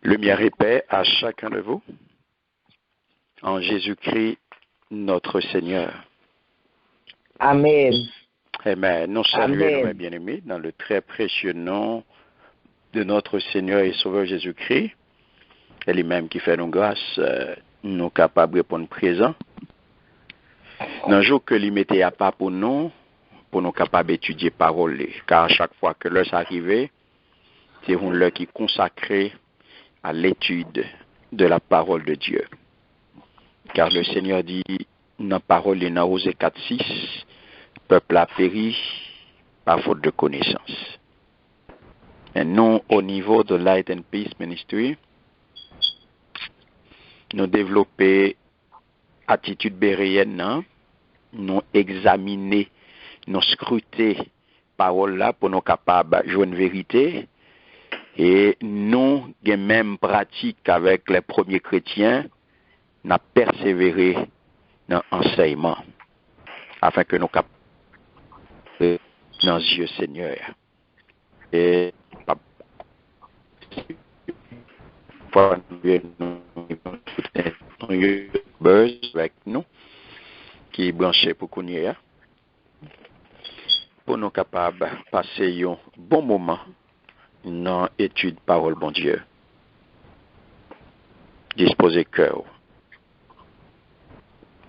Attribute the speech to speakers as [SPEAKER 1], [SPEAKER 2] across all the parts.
[SPEAKER 1] Lumière et paix à chacun de vous, en Jésus-Christ, notre Seigneur.
[SPEAKER 2] Amen.
[SPEAKER 1] Amen. Nous saluons, mes bien-aimés, dans le très précieux nom de notre Seigneur et Sauveur Jésus-Christ. C'est lui-même qui fait nos grâces, nous capables de répondre présent. Dans le jour que lui mettait à part pour nous capables d'étudier parole, car à chaque fois que l'heure s'arrivait, c'est une l'heure qui est consacrée à l'étude de la parole de Dieu. Car le Seigneur dit, dans la parole de Osée 4:6, peuple a péri par faute de connaissance. Et nous, au niveau de Light and Peace Ministry, nous développons attitude béréenne, nous examiner, nous scruter parole là pour nous capables de jouer une vérité. Et nous, des mêmes pratiques avec les premiers chrétiens, nous persévéré dans l'enseignement, afin que nous capables dans Dieu Seigneur. Et buzz avec nous, qui est branché pour qu'on y ait, pour nous capables de passer un bon moment dans l'étude parole bon Dieu. Disposer cœur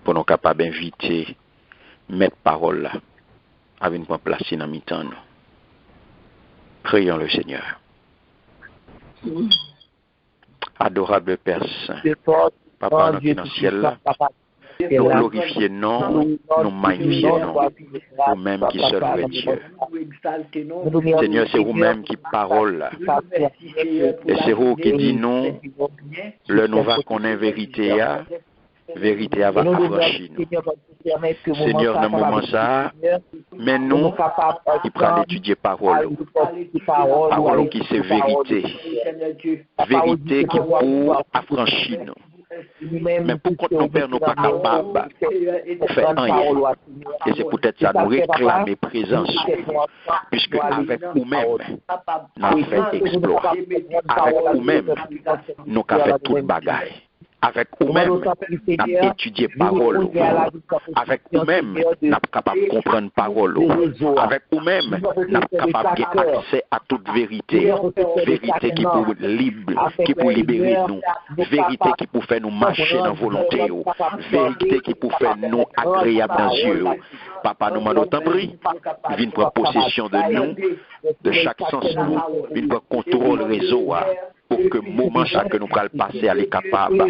[SPEAKER 1] pour nous capables d'inviter mettre parole là avec une place dans mi-temps. Prions le Seigneur. Adorable Père Saint, Papa qui est dans le ciel là, nous glorifions non, nous magnifions non, vous-même qui seul vrai Dieu. Seigneur, c'est vous-même qui parole là. Et c'est vous qui dit non, le nous va qu'on ait vérité à va affranchir nous. Seigneur, dans le moment ça, mais nous qui prenons d'étudier parole qui c'est vérité. Vérité qui pour affranchir nous. Mais pourquoi nos pères nous pas capables de faire rien? Et c'est peut-être ça nous réclamer présence, puisque avec nous-mêmes, nous avons fait exploit. Avec nous-mêmes, nous avons fait toute bagaille. Avec nous-mêmes, nous avons étudié parole. Avec nous-mêmes, nous sommes capables de comprendre parole. Avec nous-mêmes, nous sommes capables d'avoir accès à toute vérité. Vérité qui pour libérer nous. Vérité qui pour faire nous marcher dans la volonté. Vérité qui pour faire nous agréables dans les yeux. Papa, nous m'en autant pris. Viens prendre possession de nous, de chaque sens nous. Viens prendre contrôle réseau. Pour que le moment chaque nous pourrons passer à capable,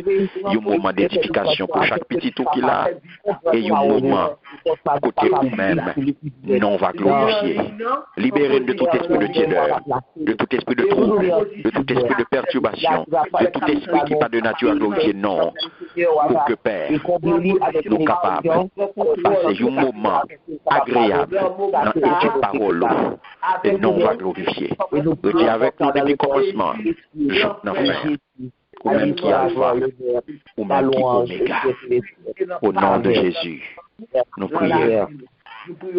[SPEAKER 1] un moment d'édification pour chaque petit tout qu'il a, et un moment côté vous-même, non va glorifier. Libérez de tout esprit de tiédeur, de tout esprit de trouble, de tout esprit de perturbation, de tout esprit qui n'est pas de nature à glorifier, non. Pour que Père, nous capables de passer un moment agréable dans l'étude parole, et non va glorifier. Je dis avec nous depuis le commencement, ou même qui alpha, ou même qui oméga, au nom de Jésus, nous prions.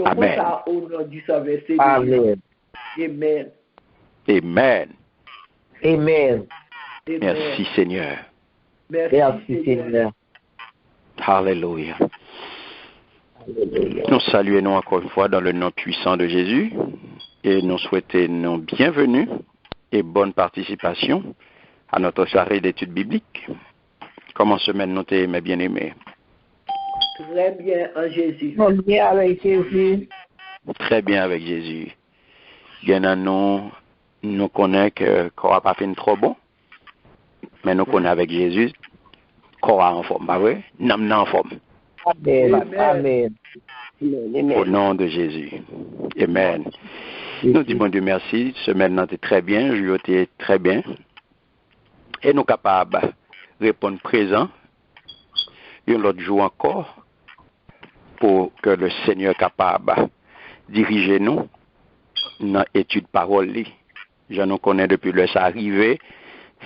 [SPEAKER 1] Amen.
[SPEAKER 2] Amen.
[SPEAKER 1] Amen.
[SPEAKER 2] Amen.
[SPEAKER 1] Merci Seigneur.
[SPEAKER 2] Merci Seigneur.
[SPEAKER 1] Alléluia. Nous saluons encore une fois dans le nom puissant de Jésus et nous souhaitons nos bienvenue et bonne participation à notre soirée d'études bibliques. Comment se mène-t-on, mes bien-aimés?
[SPEAKER 3] Très bien en Jésus.
[SPEAKER 2] Bien avec Jésus.
[SPEAKER 1] Très bien avec Jésus. Bien, nous connaissons que qu'on n'a pas fait trop bon, mais nous connaissons avec Jésus qu'on a en forme, pas vrai? Nous sommes en forme.
[SPEAKER 2] Amen. Amen.
[SPEAKER 1] Au nom de Jésus. Amen. Nous disons Dieu merci. Semaine était très bien, jour était très bien. Et nous sommes capables de répondre présent. Et l'autre jour encore, pour que le Seigneur soit capable de diriger nous dans l'étude parole. Je nous connais depuis le ça arrivé.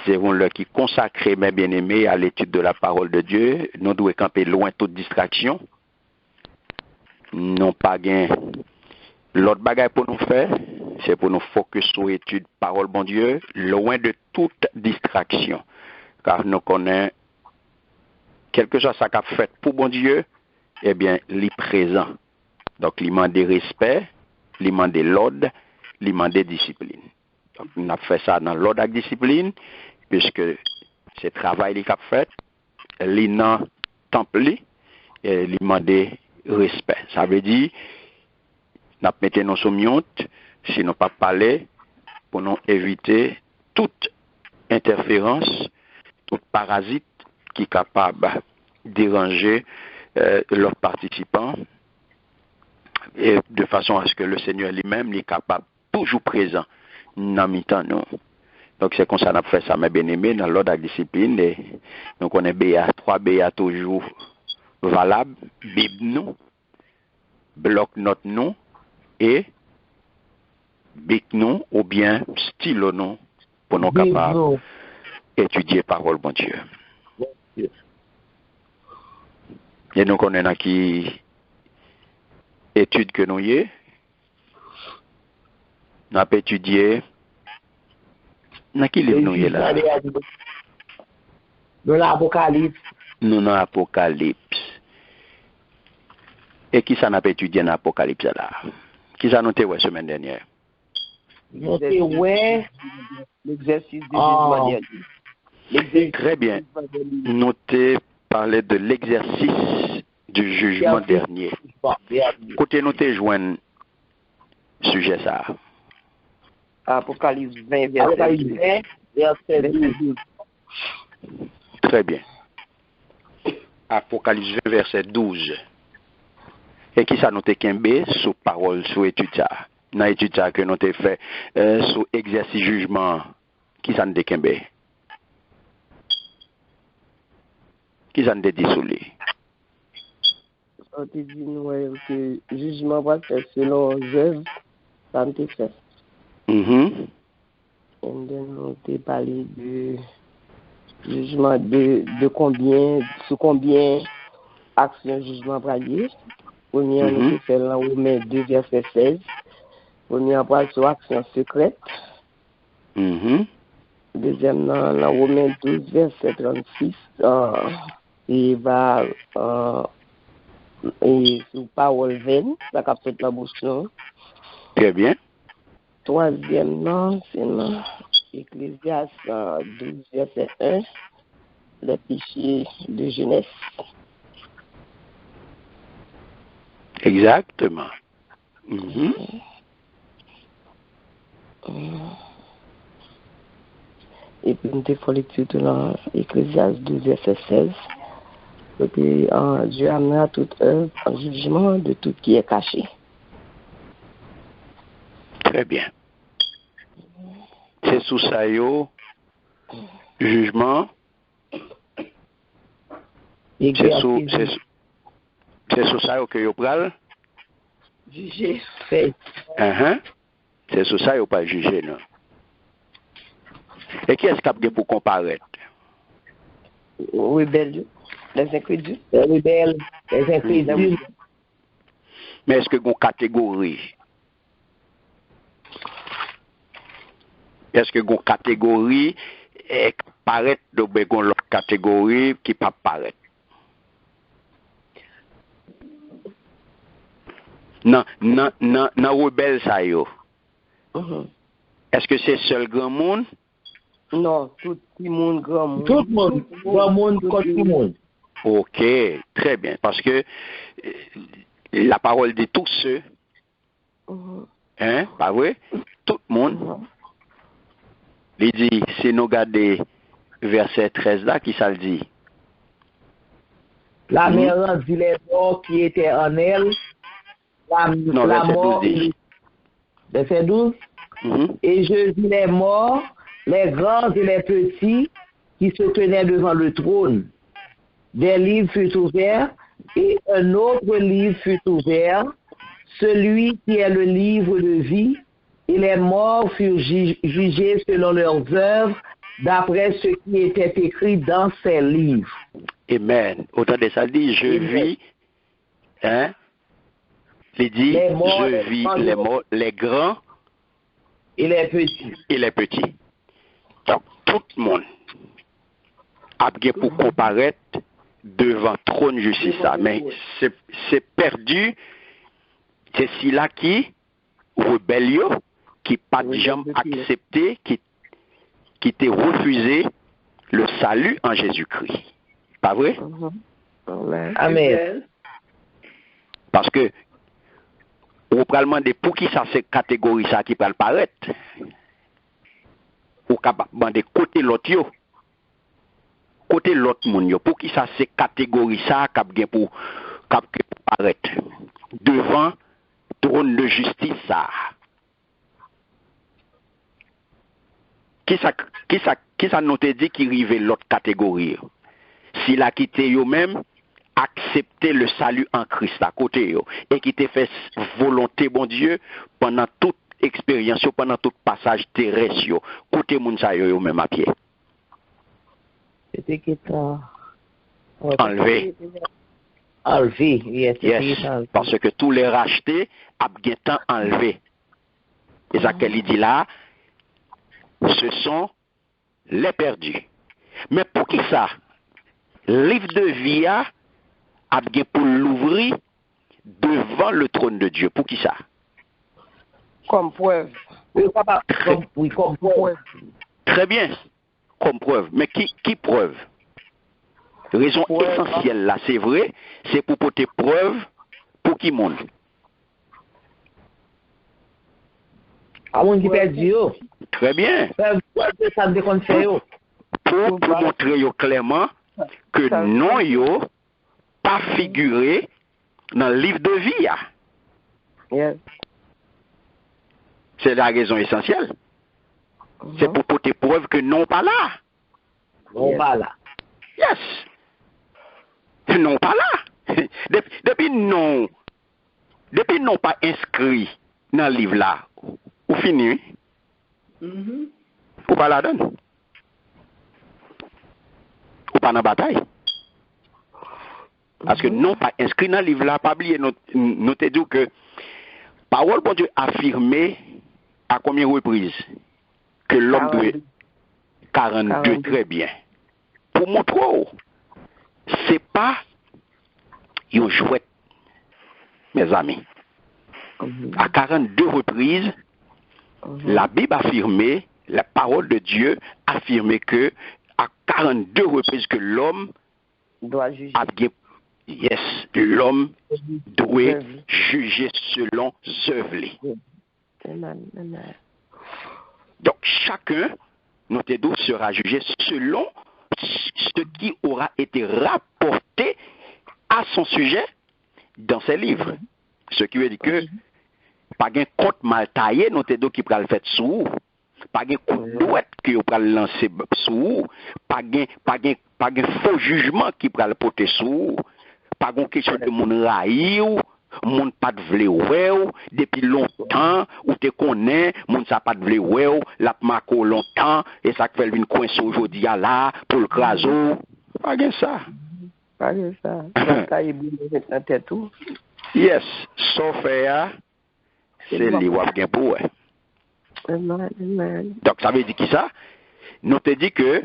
[SPEAKER 1] C'est un qui consacré, mes bien-aimés, à l'étude de la parole de Dieu. Nous devons camper loin de toute distraction. Non pas gain l'autre bagaille pour nous faire, c'est pour nous focus sur l'étude parole bon Dieu, loin de toute distraction. Car nous connaissons, quelque chose ça qu'a fait pour bon Dieu, eh bien, il est présent. Donc, il demande des respect, il demande de l'ordre, il demande des disciplines. Donc, on a fait ça dans l'ordre et discipline, puisque c'est travail qu'il a fait, il n'a temple, et il demande respect. Ça veut dire, nous mettons nos sommions, si nous pas parler, pour nous éviter toute interférence, tout parasite qui est capable de déranger leurs participants, et de façon à ce que le Seigneur lui-même est capable, toujours présent, dans mi-temps nous. Donc c'est comme ça qu'on a fait ça, mes bien-aimés, dans l'ordre de la discipline, et donc on est BA, 3 BA toujours valables, Bible nous, bloc note nous, et bic nous, ou bien stylo nous, pour nous capables d'étudier parole bon Dieu. Et donc on est dans qui étude que nous y est, nous avons étudié, dans qui livre nous y est là?
[SPEAKER 2] Dans l'Apocalypse.
[SPEAKER 1] Nous dans l'Apocalypse. Et qui ça n'a pas étudié dans l'Apocalypse là? Qui ça noté la semaine dernière?
[SPEAKER 2] Noté ouais.
[SPEAKER 4] L'exercice du jugement dernier.
[SPEAKER 1] Très bien. Notez parler de l'exercice du jugement dernier. Côté noté joindre sujet ça.
[SPEAKER 4] Apocalypse 20, verset 12.
[SPEAKER 1] Très bien. Apocalypse 20, verset 12. Et qui ça noté Kembe sous parole, sous étude ça? Dans l'étude ça que nous avons fait sous exercice jugement, qui ça noté Kembe? Qui ça noté dit sous lui?
[SPEAKER 4] On te dit que jugement va faire selon œuvres, ça me fait.
[SPEAKER 1] Mm-hmm.
[SPEAKER 4] On a parlé de jugement de combien, sous combien actions jugement bralier. Premier, on a fait là Romains 2, verset 16. Premier, on parle sur action secrète.
[SPEAKER 1] Mm-hmm.
[SPEAKER 4] Deuxième, dans Romains 12, verset 36. Il va et sous parole vaine, ça a fait la bouche.
[SPEAKER 1] Très bien.
[SPEAKER 4] Troisième, non, c'est dans Ecclésiaste 12, verset 1, le péché de jeunesse.
[SPEAKER 1] Exactement. Mm-hmm.
[SPEAKER 4] Et puis, nous avons lecture dans Ecclésiaste 12, verset 16. Et puis, Dieu amènera toute œuvre en jugement de tout qui est caché.
[SPEAKER 1] Très bien. C'est sous ça, jugement. C'est sous ça que vous prenez.
[SPEAKER 4] Juger. Fait.
[SPEAKER 1] C'est sous ça que vous pas juger, non? Et qui est-ce qui a pour comparaître?
[SPEAKER 4] Rebelles, les incrédules.
[SPEAKER 2] Les rebelles, les incrédules.
[SPEAKER 1] Mais est-ce que vous avez une catégorie? Est-ce que vous avez une catégorie et paraître de l'autre catégorie qui ne peut pas paraître? Non, rebelle ça yo. Est-ce que c'est seul grand monde?
[SPEAKER 4] Non, tout le monde grand monde.
[SPEAKER 2] Tout le monde, grand monde contre tout le monde.
[SPEAKER 1] Ok, très bien. Parce que la parole dit tous ceux, pas vrai? Tout le monde. Il dit, si nous regardons verset 13 là, qui ça le dit?
[SPEAKER 2] La mère rendit les morts qui étaient en elle.
[SPEAKER 1] Non,
[SPEAKER 2] la
[SPEAKER 1] verset
[SPEAKER 2] mort,
[SPEAKER 1] 12 dit.
[SPEAKER 2] Verset 12. Et je vis les morts, les grands et les petits, qui se tenaient devant le trône. Des livres furent ouverts, et un autre livre fut ouvert, celui qui est le livre de vie, et les morts furent jugés selon leurs œuvres, d'après ce qui était écrit dans ces livres.
[SPEAKER 1] Amen. Autant de ça dit, je vis, il dit, je vis les morts, les grands
[SPEAKER 2] Et les petits.
[SPEAKER 1] Et les petits. Donc, tout le monde a bien pour comparaître devant trône justice. Mais c'est perdu. C'est celui-là qui rébellion, qui pas jamais accepté, qui t'a refusé le salut en Jésus-Christ. Pas vrai?
[SPEAKER 2] Amen.
[SPEAKER 1] Parce que ou pral demander pour qui ça c'est catégorie ça qui pral paraître. Ou capable demander côté l'autre yo. Côté l'autre monde yo, pour qui ça c'est catégorie ça qui pour paraître devant trône de justice ça. Qui ça nous te dit qui rive l'autre catégorie? S'il a quitté yo même accepter le salut en Christ à côté yo, et qui t'a fait volonté bon Dieu pendant toute expérience, pendant tout passage terrestre yo, côté moun sa yo même à pied.
[SPEAKER 2] C'était qui t'a
[SPEAKER 1] enlevé.
[SPEAKER 2] Enlevé, yes.
[SPEAKER 1] Parce que tous les rachetés a bien temps enlevé. Et ça qu'elle dit là, ce sont les perdus. Mais pour qui ça? Livre de vie a bien pour l'ouvrir devant le trône de Dieu. Pour qui ça?
[SPEAKER 4] Comme preuve.
[SPEAKER 2] Comme preuve.
[SPEAKER 1] Très bien. Comme preuve. Mais qui preuve? Raison essentielle là, c'est vrai, c'est pour porter preuve pour qui monde?
[SPEAKER 2] À mon qui perdu.
[SPEAKER 1] Très bien. Pour montrer clairement que non yo pas figuré dans le livre de vie.
[SPEAKER 4] Yes.
[SPEAKER 1] C'est la raison essentielle. C'est pour porter preuve que non pas là.
[SPEAKER 2] Non pas là.
[SPEAKER 1] Yes. Non pas là. Depuis non pas inscrit dans le livre là. Ou fini? Ou pas la donne? Ou pas dans la bataille? Parce que non pas inscrit dans le livre là, pas oublier, nous te dit que parole pour Dieu affirmée à combien de reprises que l'homme doit 42 très bien. Pour montrer, c'est pas une jouette, mes amis. À 42 reprises, la Bible affirmait, la parole de Dieu affirmait que à 42 reprises que l'homme
[SPEAKER 4] doit juger.
[SPEAKER 1] Yes, l'homme doit juger selon œuvres. Donc chacun, notre dos sera jugé selon ce qui aura été rapporté à son sujet dans ses livres. Ce qui veut dire que pas un compte mal taillé, notre dos qui peut le faire sous, pas un coup de douette qui peut le lancer sous, pas un faux jugement qui peut le porter sous, pas une question de mon raïou, mon pas de vle ou depuis longtemps ou te connais mon ça pas de vle ou la mako longtemps et ça fait une coince aujourd'hui là pour le craso pas bien ça
[SPEAKER 4] ça est bien dans tête tout.
[SPEAKER 1] Yes sauf c'est li ou bien pour donc ça veut dire qui ça nous te dit que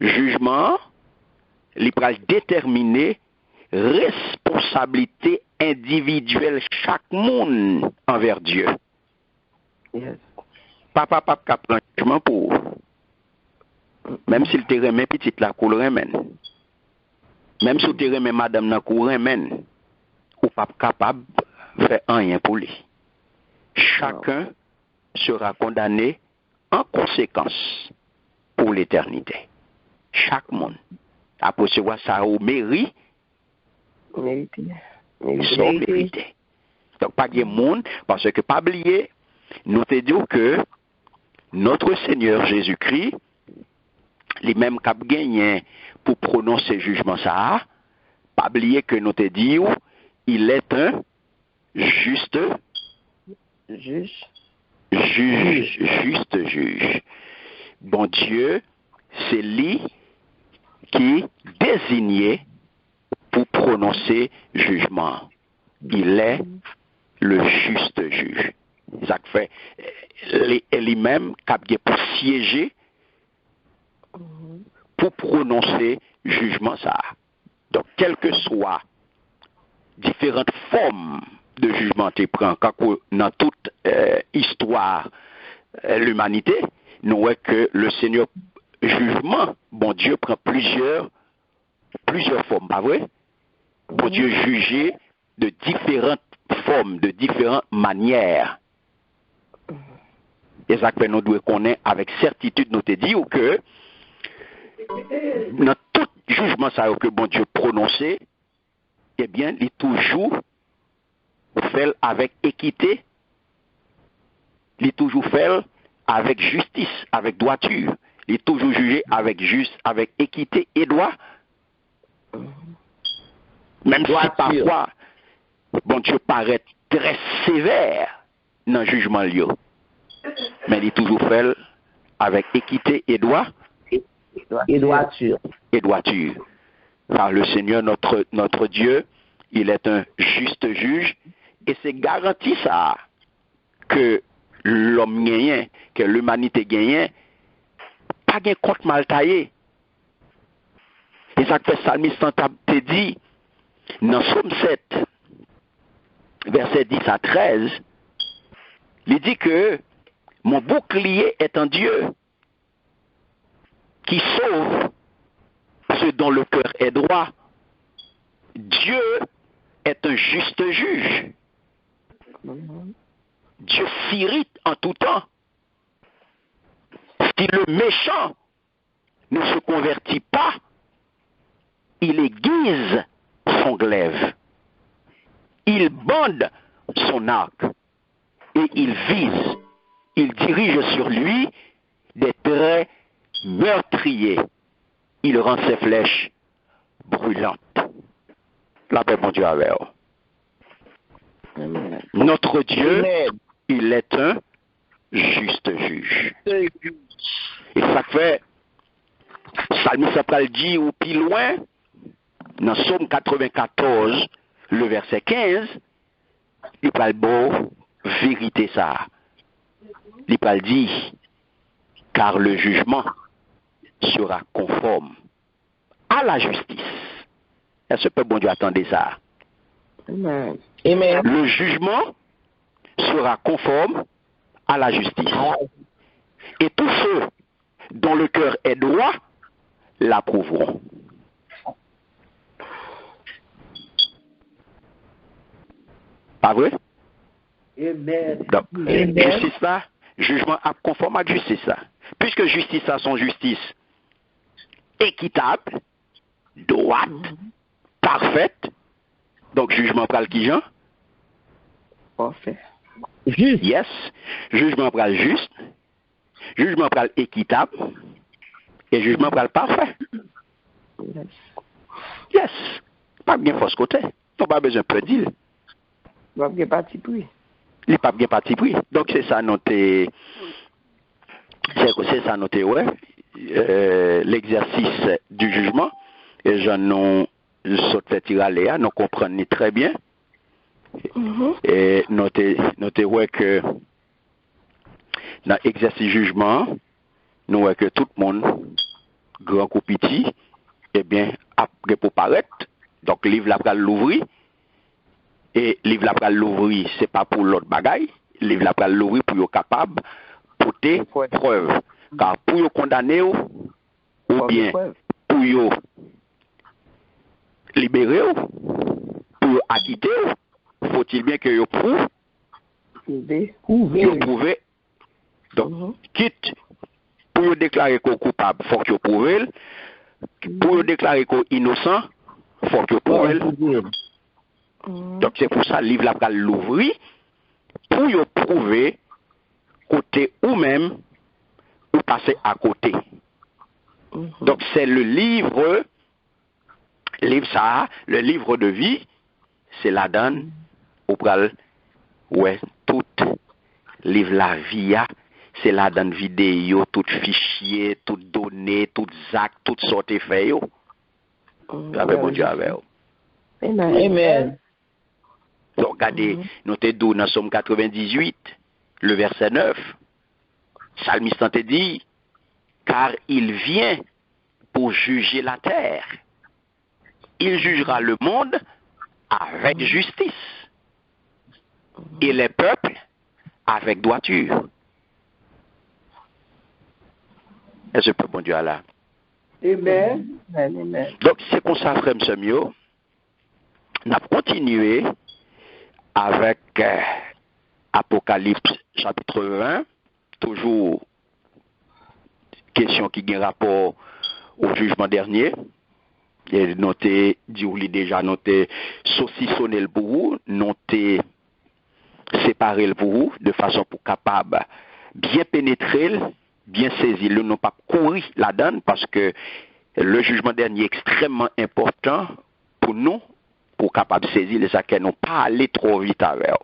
[SPEAKER 1] jugement il pral déterminer responsabilité individuelle chaque monde envers Dieu.
[SPEAKER 4] Yes.
[SPEAKER 1] Papa cap jugement pour même s'il te remet petite la cour remen. Même si te remet madame na cour remen ou pas capable faire rien pour lui. Chacun sera condamné en conséquence pour l'éternité. Chaque monde a recevoir ça au mérite mérité. Donc, pas de monde, parce que pas oublier, nous te disons que notre Seigneur Jésus-Christ, lui-même qui a gagné pour prononcer jugement ça, pas oublier que nous te disons, il est un juste juge. Bon Dieu, c'est lui qui désignait pour prononcer jugement. Il est le juste juge. Ça fait lui-même qui pour siéger pour prononcer jugement ça. Donc, quelles que soient différentes formes de jugement qui prend dans toute histoire l'humanité, nous voyons que le Seigneur jugement, bon Dieu prend plusieurs formes, pas vrai? Bon Dieu juger de différentes formes, de différentes manières. Et ça que nous devons connaître avec certitude, nous te dire que dans tout jugement ça que bon Dieu prononcé, eh bien, il est toujours fait avec équité, il est toujours fait avec justice, avec droiture, il est toujours jugé avec équité et droit. Même si parfois, bon Dieu paraît très sévère dans le jugement lieu, mais il est toujours fait avec équité et droit.
[SPEAKER 2] Et droiture.
[SPEAKER 1] Et droiture. Car le Seigneur, notre Dieu, il est un juste juge, et c'est garanti ça, que l'homme gagne, que l'humanité gagne, pas de compte mal taillé. Et ça fait Psalmiste te dit, dans Somme 7, verset 10 à 13, il dit que mon bouclier est un Dieu qui sauve ceux dont le cœur est droit. Dieu est un juste juge. Dieu s'irrite en tout temps. Si le méchant ne se convertit pas, il aiguise son glaive. Il bande son arc et il vise. Il dirige sur lui des traits meurtriers. Il rend ses flèches brûlantes. La paix, mon Dieu, avec vous. Notre Dieu, il est un juste juge. Et ça fait, Psalmiste a dit ou plus loin, dans Somme 94, le verset 15, il parle beau, vérité ça. Il parle dit, car le jugement sera conforme à la justice. Est-ce que bon Dieu attendait ça?
[SPEAKER 2] Amen.
[SPEAKER 1] Le jugement sera conforme à la justice. Et tous ceux dont le cœur est droit l'approuveront. Pas vrai?
[SPEAKER 3] Amen.
[SPEAKER 1] Donc, justice là, jugement conforme à justice là. Puisque justice là, son justice équitable, droite, parfaite, donc jugement pral qui Jean?
[SPEAKER 4] Parfait.
[SPEAKER 2] Juste.
[SPEAKER 1] Yes. Jugement pral juste, jugement pral équitable, et jugement pral parfait. Yes. Pas bien fausse côté. On pas besoin de dire.
[SPEAKER 4] Pas bien parti pris.
[SPEAKER 1] Il n'est pas bien parti pris. Donc c'est ça noté. C'est ça noté, ouais. L'exercice du jugement. Et j'en ai sauté tirer nous comprenons très bien. Et noter ouais que dans l'exercice jugement, nous voyons que tout le monde, grand ou petit, eh bien, après pour paraître, donc livre la pral l'ouvrir, et livre la pral l'ouvrir, c'est pas pour l'autre bagaille, livre la pral l'ouvrir pour être capable porter preuve. Car pour être condamné ou bien pour être libéré pour être acquitté, faut-il bien que vous prouvez. Donc, quitte pour déclarer qu'on est coupable, il faut que vous prouvez. Pour déclarer qu'on est innocent, il faut que vous prouvez. Donc, c'est pour ça que le livre là l'ouvrir pour vous prouver côté ou même ou passer à côté. Donc, c'est le livre ça, le livre de vie, c'est la donne au pral, ouais, tout livre la vie, c'est la donne vidéo, tout fichier, tout données, tout actes, toutes sortes de faits. Avec mon Dieu, avec vous.
[SPEAKER 2] Amen.
[SPEAKER 1] Donc, regardez, nous te donnons dans Somme 98, le verset 9, Psalmiste te dit, car il vient pour juger la terre. Il jugera le monde avec justice et les peuples avec droiture. Est-ce que bon Dieu a là?
[SPEAKER 3] Amen.
[SPEAKER 1] Donc, c'est comme ça, frère Msemio, on a continué avec Apocalypse chapitre 20, toujours question qui a rapport au jugement dernier. Et noté, dit déjà noté, saucissonner le bourreau, noté, séparer le bourreau, de façon pour capable bien pénétrer, bien saisir le, non pas courir la donne, parce que le jugement dernier est extrêmement important pour nous, pour capable saisir les sacs, non pas aller trop vite avec.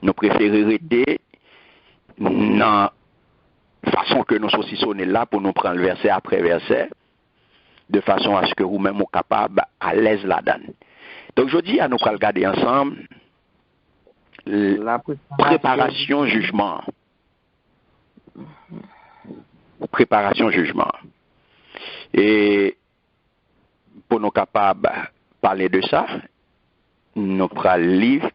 [SPEAKER 1] Nous préférons rester dans façon que nous saucissonnons là pour nous prendre verset après verset, de façon à ce que vous-même vous capable à l'aise la donne. Donc je dis à nous regarder ensemble la préparation jugement. Préparation jugement. Et pour nous capables parler de ça, nous prenons le livre,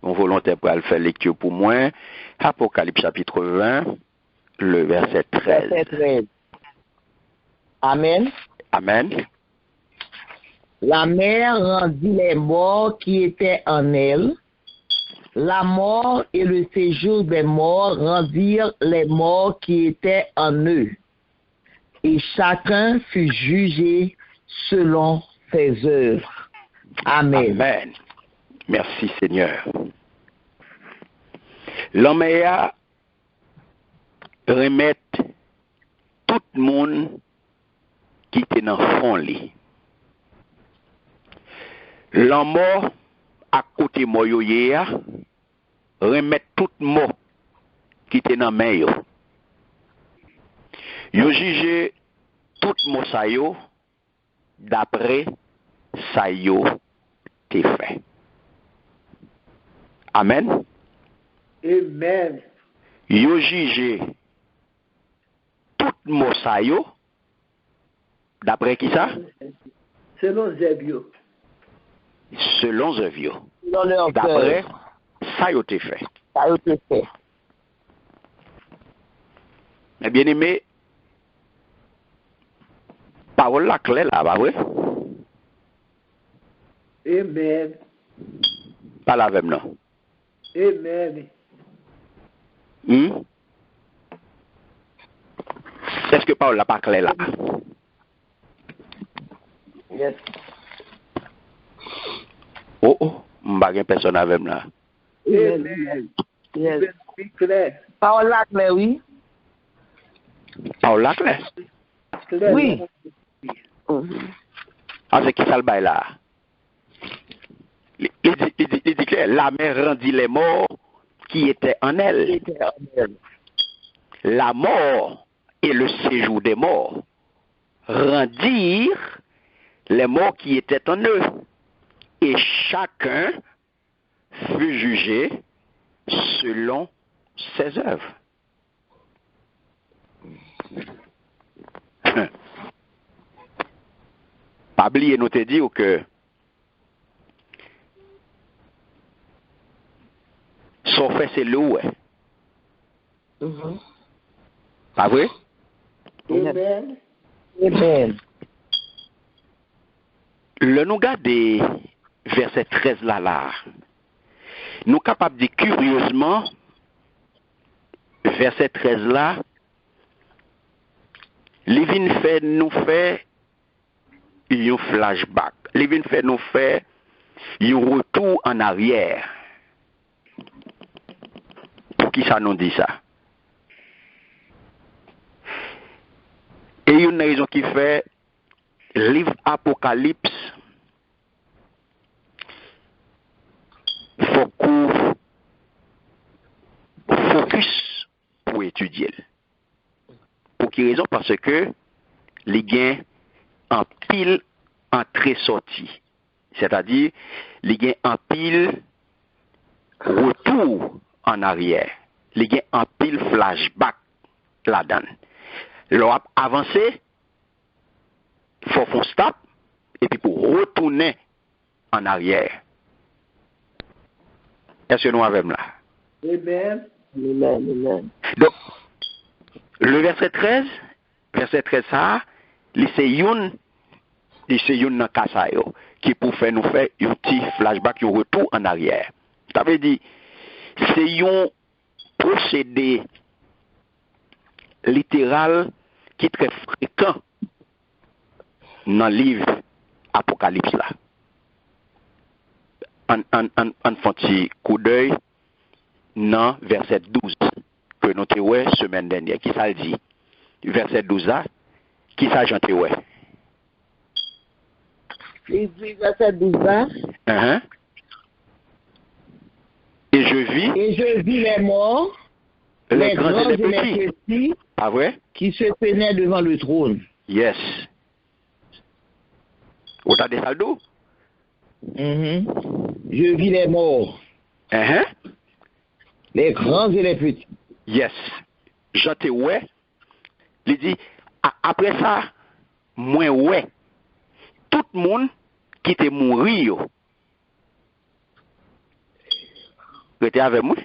[SPEAKER 1] mon volontaire pour le faire lecture pour moi, Apocalypse chapitre 20, le verset 13.
[SPEAKER 2] Verset 13. Amen.
[SPEAKER 1] Amen.
[SPEAKER 2] La mer rendit les morts qui étaient en elle. La mort et le séjour des morts rendirent les morts qui étaient en eux. Et chacun fut jugé selon ses œuvres. Amen.
[SPEAKER 1] Amen. Merci Seigneur. L'homme a remettre tout le monde qui était dans le fond. L'homme mort à côté de moi, remettre tout le monde qui était dans le main. Yo juge tout le monde ça yo d'après ça yo te fait. Amen.
[SPEAKER 3] Amen.
[SPEAKER 1] Yo juge tout le monde ça yo d'après qui ça?
[SPEAKER 3] Selon Zebio.
[SPEAKER 1] Selon Zebio.
[SPEAKER 2] Selon
[SPEAKER 1] d'après ça yo te fait.
[SPEAKER 2] Ça yo te fait.
[SPEAKER 1] Mais bien aimé, parole la clé là, bah oui.
[SPEAKER 3] Amen.
[SPEAKER 1] Pas la même non.
[SPEAKER 3] Amen.
[SPEAKER 1] Est-ce que parole la pas clé là?
[SPEAKER 2] Yes.
[SPEAKER 1] Oh, m'bagay personne avec là.
[SPEAKER 3] Amen.
[SPEAKER 2] Yes.
[SPEAKER 3] Clair.
[SPEAKER 2] Parole la clé, oui.
[SPEAKER 1] Parole la clé.
[SPEAKER 2] Oui.
[SPEAKER 1] Ah, c'est qui ça le bail là? Il dit clair, la mer rendit les morts qui étaient en elle. La mort et le séjour des morts rendirent les morts qui étaient en eux. Et chacun fut jugé selon ses œuvres. Pas oublier nous te dire que son fait c'est l'eau. Pas vrai?
[SPEAKER 3] Amen.
[SPEAKER 2] Amen.
[SPEAKER 1] Le nous garder verset 13 là, nous capables de dire curieusement, verset 13 là, Lévin fait nous fait un flashback. Lévin fait nous fait un retour en arrière. Pour qui ça nous dit ça? Et il y a une raison qui fait livre Apocalypse faut qu'on focus pour étudier. Pour quelle raison? Parce que les gains en pile entrée-sortie. C'est-à-dire, les gains en pile retour en arrière. il y a un pile flashback là-dedans. L'on avancé, il faut faire un stop, et puis pour retourner en arrière. Est-ce que nous avons là?
[SPEAKER 3] Amen.
[SPEAKER 4] Amen.
[SPEAKER 1] Donc, le verset 13 ça, c'est une dans casa yo qui pour faire nous faire un petit flashback, un retour en arrière. Ça veut dire c'est un procédé littéral qui est très fréquent dans le livre Apocalypse là. Un petit coup d'œil dans verset 12 que nous avons vu semaine dernière. Qui ça dit? Verset 12 là, qui ça j'en ouais?
[SPEAKER 2] Il dit verset 12 là.
[SPEAKER 1] Et je vis
[SPEAKER 2] les morts, les grands et les petits,
[SPEAKER 1] ah ouais?
[SPEAKER 2] Qui se tenaient devant le trône.
[SPEAKER 1] Yes. Vous avez des saldos?
[SPEAKER 2] Je vis les morts. Les grands et les petits.
[SPEAKER 1] Yes. J'entends ouais. Il dit, après ça, moi ouais. Tout le monde qui était mort. Vous êtes avec moi?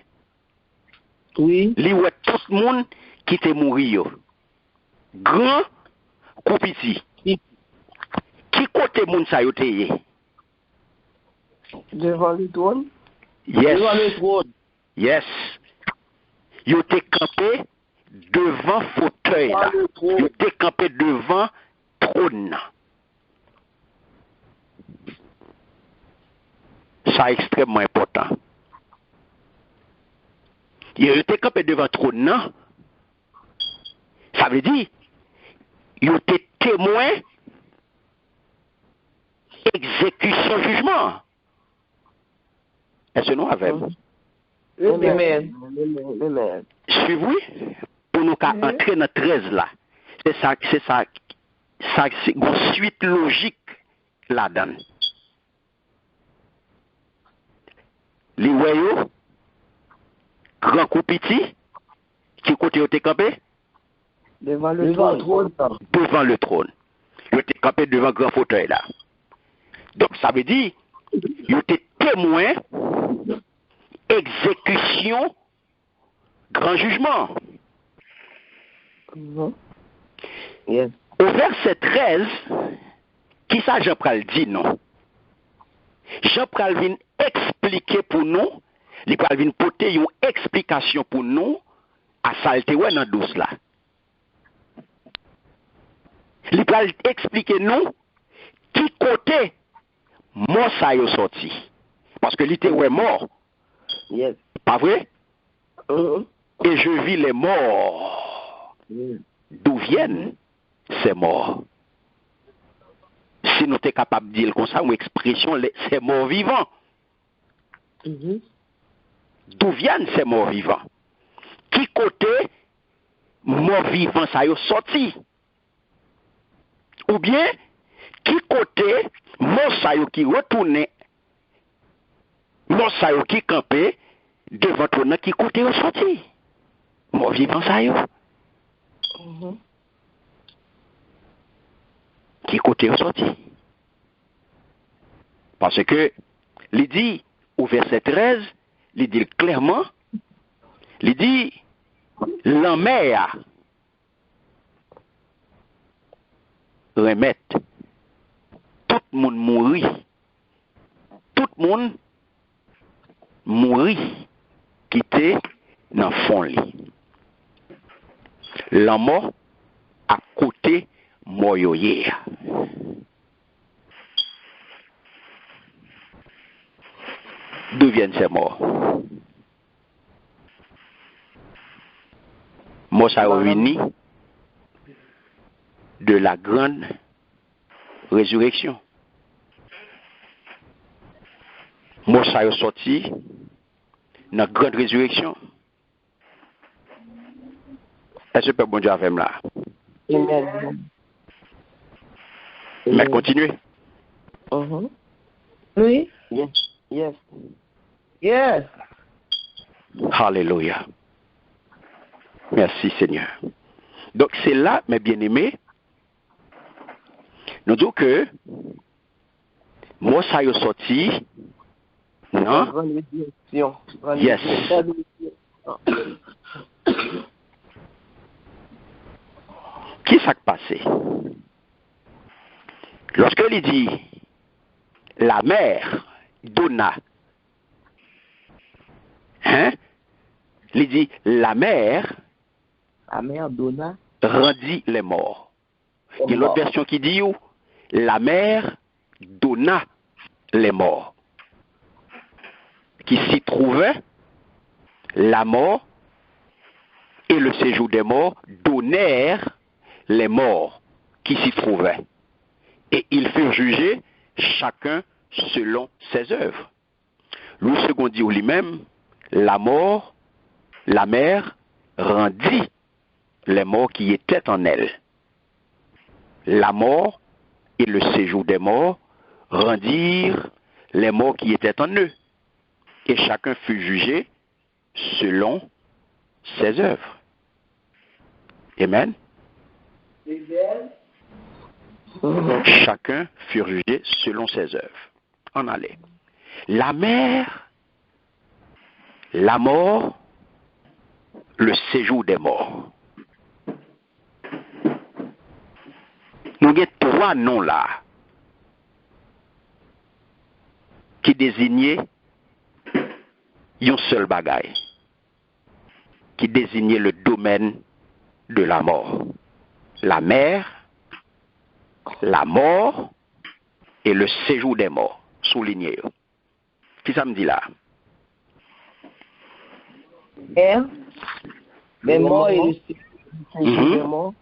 [SPEAKER 2] Oui.
[SPEAKER 1] Il ouais tout le monde qui était mort. Grand ou petit. Qui côté moun sa yo teye?
[SPEAKER 4] Devant le trône?
[SPEAKER 1] Yes.
[SPEAKER 2] Devant le trône.
[SPEAKER 1] Yes. Yo te campé devant fauteuil là. Yo te campé devant trône. Ça est extrêmement important. Yo te campé devant trône là. Ça veut dire yo te témoin exécution jugement. Est-ce que nous avons?
[SPEAKER 2] Amen.
[SPEAKER 1] Suivez-vous pour nous entrer dans 13 là. C'est ça, c'est une suite logique là-dedans. Les voyous, grand coup petit, qui côté au campé?
[SPEAKER 4] Devant le trône.
[SPEAKER 1] Devant le trône. Il était campé devant le grand fauteuil là. Donc ça veut dire, il était témoin, exécution, grand jugement.
[SPEAKER 4] Yes.
[SPEAKER 1] Au verset 13, qui ça Jean-Pral dit non? Jean-Pral vient expliquer pour nous, il vient porter une explication pour nous à saleté ouais dans douce là. Il va expliquer nous qui côté mort ça yo sorti. Parce que il était ouais mort.
[SPEAKER 4] Yes.
[SPEAKER 1] Pas vrai? Et je vis les morts. D'où viennent ces morts? Si nous sommes capables de dire comme ça, une expression, ces morts vivants. D'où viennent ces morts vivants? Qui côté morts vivants ça yo sorti? Ou bien, qui côté mort ça yo qui retourne, mort ça yo qui campé devant toi, qui côté yo sorti? Mort vivant ça yo. Qui côté yo sorti? Parce que, il dit, au verset 13, il dit clairement, il dit, la mer remettre tout le monde mourir. Tout le monde mourir qui était dans le fond. La mort à côté moyoye. D'où viennent ces morts? Morts ça réuni de la grande résurrection. Morts ça sorti dans la grande résurrection. Est-ce que bon Dieu a fait là?
[SPEAKER 4] Amen.
[SPEAKER 1] Mais continuez.
[SPEAKER 2] Oui.
[SPEAKER 4] Yes.
[SPEAKER 2] Yes.
[SPEAKER 1] Hallelujah. Merci Seigneur. Donc c'est là, mes bien-aimés, nous disons que moi ça y est sorti, non? Yes. Qui s'est passé? Lorsque il dit la mère donna, il dit la mère
[SPEAKER 2] donna
[SPEAKER 1] rendit les morts. Il y a l'autre version qui dit la mère donna les morts. Qui s'y trouvait la mort et le séjour des morts donnèrent les morts qui s'y trouvaient. Et ils furent jugés chacun selon ses œuvres. Le second dit lui-même, la mère rendit les morts qui étaient en elle. La mort et le séjour des morts rendirent les morts qui étaient en eux. Et chacun fut jugé selon ses œuvres. Amen. Chacun fut jugé selon ses œuvres. On allait. La mère, la mort, le séjour des morts. Nous avons trois noms là qui désignaient un seul bagaille, qui désignait le domaine de la mort. La mère, la mort et le séjour des morts. Souligné. Qui ça me dit là?
[SPEAKER 4] Les morts et le séjour des morts.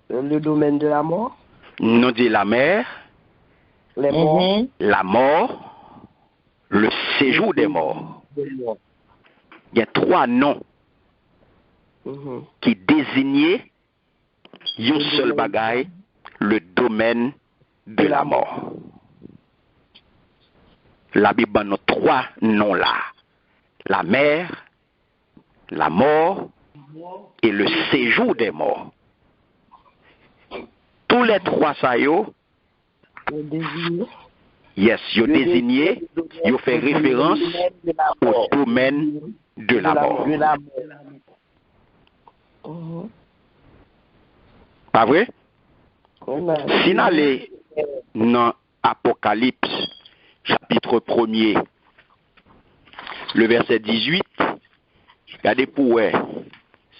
[SPEAKER 4] Le domaine de la mort.
[SPEAKER 1] Nous dit la mère,
[SPEAKER 4] les morts,
[SPEAKER 1] la mort, le séjour des morts. Il y a trois noms qui désignaient un seul bagaille, le domaine de la mort. La Bible a nos trois noms là. La mère, la mort et le séjour des morts. Tous les trois ça yo, yes, yo désigné, yo fait référence au domaine de la mort. Pas vrai? Si nous allons dans Apocalypse, chapitre 1er, le verset 18, regardez pour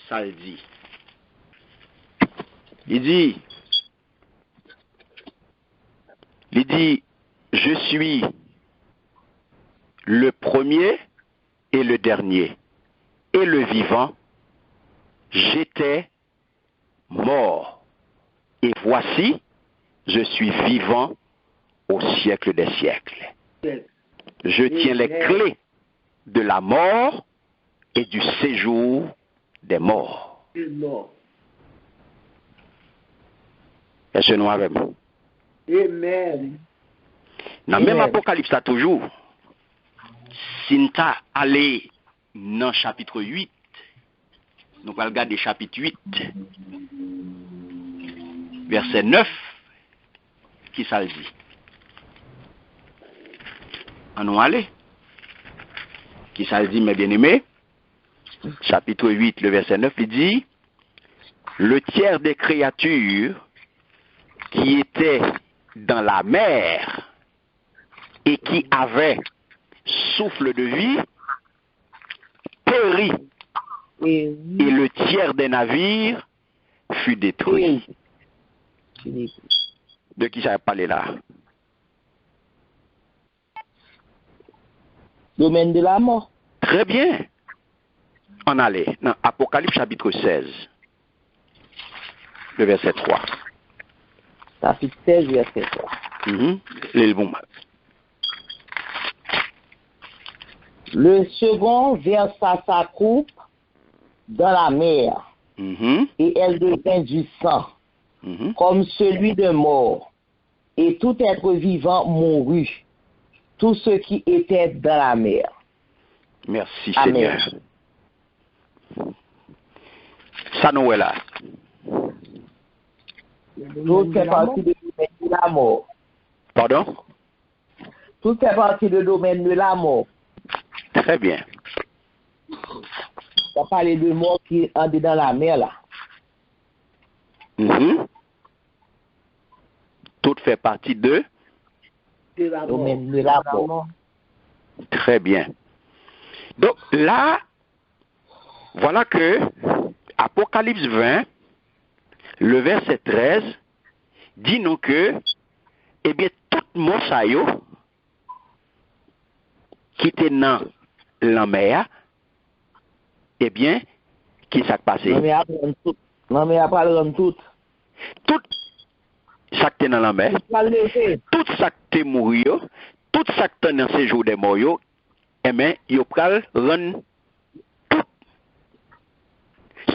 [SPEAKER 1] ça le dit. Il dit, je suis le premier et le dernier, et le vivant, j'étais mort, et voici, je suis vivant au siècle des siècles. Je tiens les clés de la mort et du séjour des morts. Est-ce que nous avons?
[SPEAKER 3] Amen.
[SPEAKER 1] Dans même Apocalypse, ça toujours, si nous allons dans le chapitre 8, nous allons regarder chapitre 8, verset 9, qui ça le dit? On nous aller. Qui ça le dit, mes bien-aimés? Chapitre 8, le verset 9, il dit, le tiers des créatures qui étaient dans la mer et qui avaient souffle de vie périt, et le tiers des navires fut détruit. De qui ça a parlé là?
[SPEAKER 2] Domaine de la mort.
[SPEAKER 1] Très bien. On allait dans Apocalypse chapitre 16, le verset 3.
[SPEAKER 2] Chapitre 16, verset 3. Le second versa sa coupe dans la mer, et elle devint du sang, comme celui de mort, et tout être vivant mourut, tous ceux qui étaient dans la mer.
[SPEAKER 1] Merci
[SPEAKER 2] Amen.
[SPEAKER 1] Seigneur. Ça nous est là.
[SPEAKER 2] Tout fait partie du domaine de la mort.
[SPEAKER 1] Pardon?
[SPEAKER 2] Tout fait partie du domaine de la mort.
[SPEAKER 1] Très bien.
[SPEAKER 2] On va parler de mort qui est dans la mer là.
[SPEAKER 1] Tout fait partie de
[SPEAKER 2] domaine de la mort.
[SPEAKER 1] Très bien. Donc là, voilà que Apocalypse 20, le verset 13, dit nous que, eh bien, tout mort ça yo, qui était dans la mer, eh bien, qui s'est passé?
[SPEAKER 2] Non, mais après tout.
[SPEAKER 1] Tout ça qui est dans la mer, tout ça qui est mort, tout ça qui est dans ces jours des morts, eh bien, il pral rendre tout.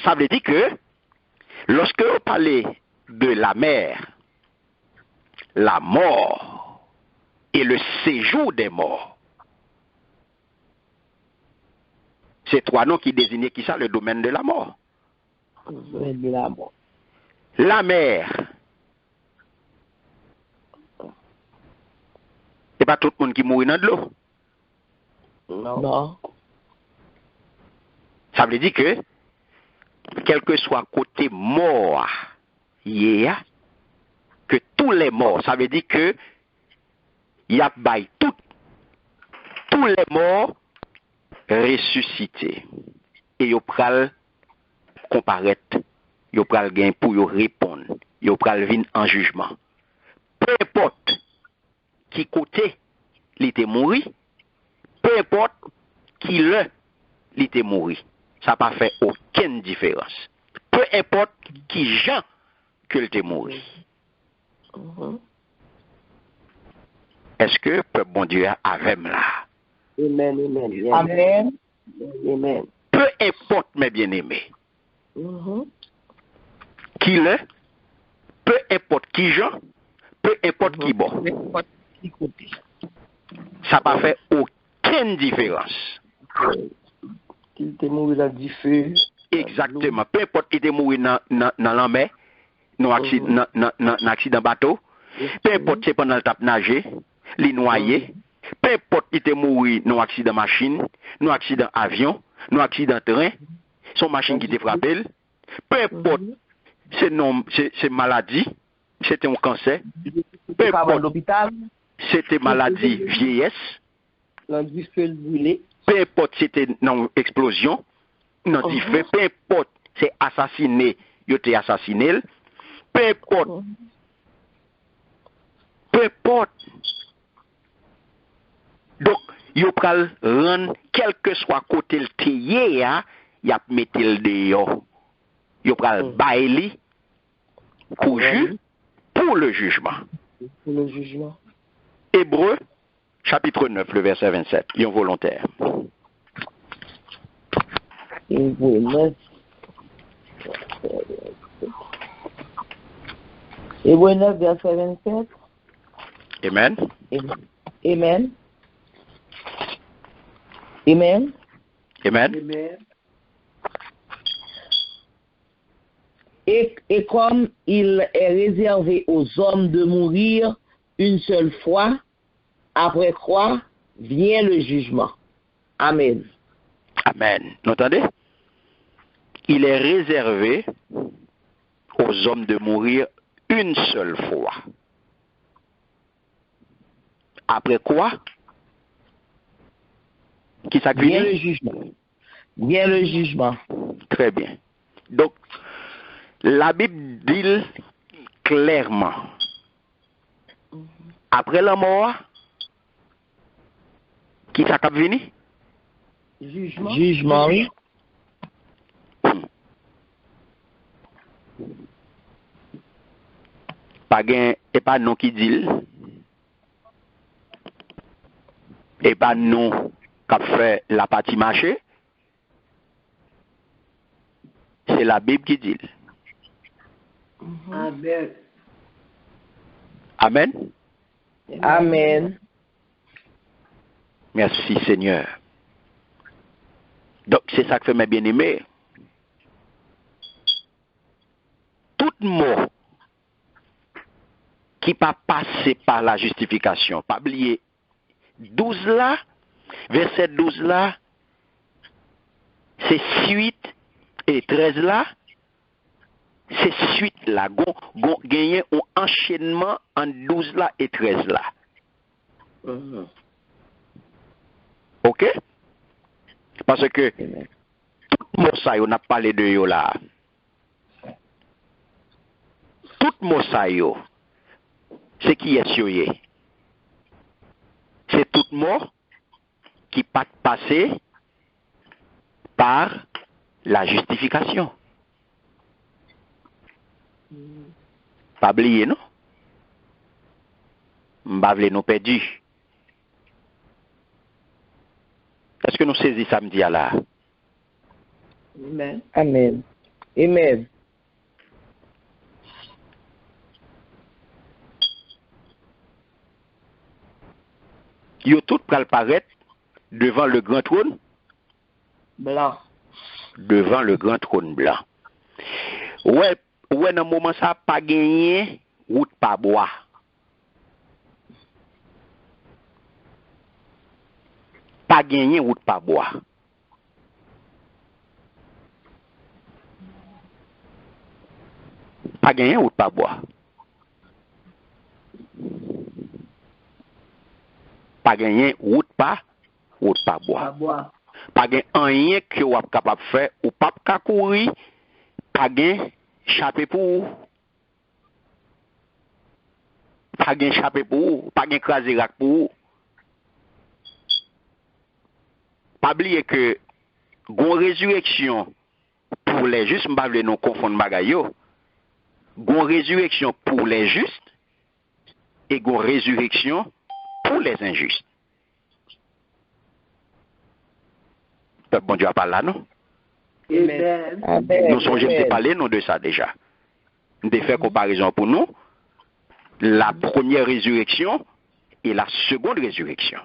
[SPEAKER 1] Ça veut dire que, lorsque vous parlez de la mer, la mort et le séjour des morts, c'est trois noms qui désignent qui ça, le domaine de la mort.
[SPEAKER 2] Le domaine de la mort.
[SPEAKER 1] La mer. C'est pas tout le monde qui mourit dans de l'eau.
[SPEAKER 2] Non.
[SPEAKER 1] Ça veut dire que, quel que soit côté mort, que tous les morts, ça veut dire que, il y a tous les morts ressuscités. Et ils pral comparaître, ils pral gain pour y répondre, ils pral venir en jugement. Peu importe qui côté il était mort, peu importe qui il était mort, ça n'a pas fait aucune différence. Peu importe qui gens que il était mort. Est-ce que peuple bon Dieu avait là?
[SPEAKER 2] Amen.
[SPEAKER 1] Peu importe mes bien-aimés. Qui le, peu importe qui gens, peu importe qui bon. Ça n'a pas fait aucune différence.
[SPEAKER 4] Qu'il était mort dans du feu.
[SPEAKER 1] Exactement. Peu importe qui était mort dans la mer, dans accident bateau, peu importe c'est pendant le tape nager, les noyer, peu importe qui était mort dans accident machine, dans accident avion, dans accident train, son machine qui était frappé, peu importe c'est maladie, c'était un cancer, peu importe
[SPEAKER 2] l'hôpital,
[SPEAKER 1] c'était maladie vieillesse, peu importe c'était une explosion, non fait, peu importe c'est assassiné, il était assassiné, peu importe, donc il pral rendre quel que soit côté le théier, il a mettre le dehors, il pral bailler pour le jugement. Hébreux, chapitre 9, le verset 27. Ils ont volontaire.
[SPEAKER 2] Hébreux 9. Hébreux 9, verset 27.
[SPEAKER 1] Amen.
[SPEAKER 2] Amen. Amen.
[SPEAKER 1] Amen.
[SPEAKER 2] Et comme il est réservé aux hommes de mourir une seule fois, après quoi vient le jugement. Amen.
[SPEAKER 1] Amen. Vous entendez? Il est réservé aux hommes de mourir une seule fois. Après quoi? Qui ça
[SPEAKER 2] vient le jugement. Vient le jugement.
[SPEAKER 1] Très bien. Donc, la Bible dit clairement, après la mort, qui ça va venir?
[SPEAKER 2] Jugement, oui.
[SPEAKER 1] Pas non qui dit, et pas non qui fait la partie marché, c'est la Bible qui dit.
[SPEAKER 3] Amen.
[SPEAKER 1] Amen.
[SPEAKER 2] Amen.
[SPEAKER 1] Merci Seigneur. Donc c'est ça que fait mes bien-aimés. mot qui pas passé par la justification, pas oublier 12 là, verset 12 là, c'est suite et 13 là, c'est suite là, gagner un enchaînement en 12 là et 13 là. OK? Parce que tout mot ça, on a parlé de yo là. Tout mot ça, c'est qui est yoye. C'est tout mot qui pas passé par la justification. Pas oublier, non? M'bavle nous perdu. Est-ce que nous saisissons samedi à là?
[SPEAKER 2] Amen. Amen. Amen.
[SPEAKER 1] Yo tout pral paraître devant le grand trône
[SPEAKER 4] blanc.
[SPEAKER 1] Devant le grand trône blanc. Ouais, dans le moment ça pas gagné route pas bois. Pas gagné route pas bois. Pas gagné route pas bois. Pas gagné route pas bois. Pas gagné rien que vous êtes capable de faire ou pas courir. Pas gagné chaper pour pas gagné chaper pour pas gagné craser rack pour pas oublier que gon résurrection pour les justes, m'pa vle non confondre bagay yo. Gon résurrection pour les justes et gon résurrection pour les injustes. Bon Dieu a parlé là, non?
[SPEAKER 3] Amen.
[SPEAKER 1] Nous sommes de parler non de ça déjà. De faire comparaison pour nous, la première résurrection et la seconde résurrection.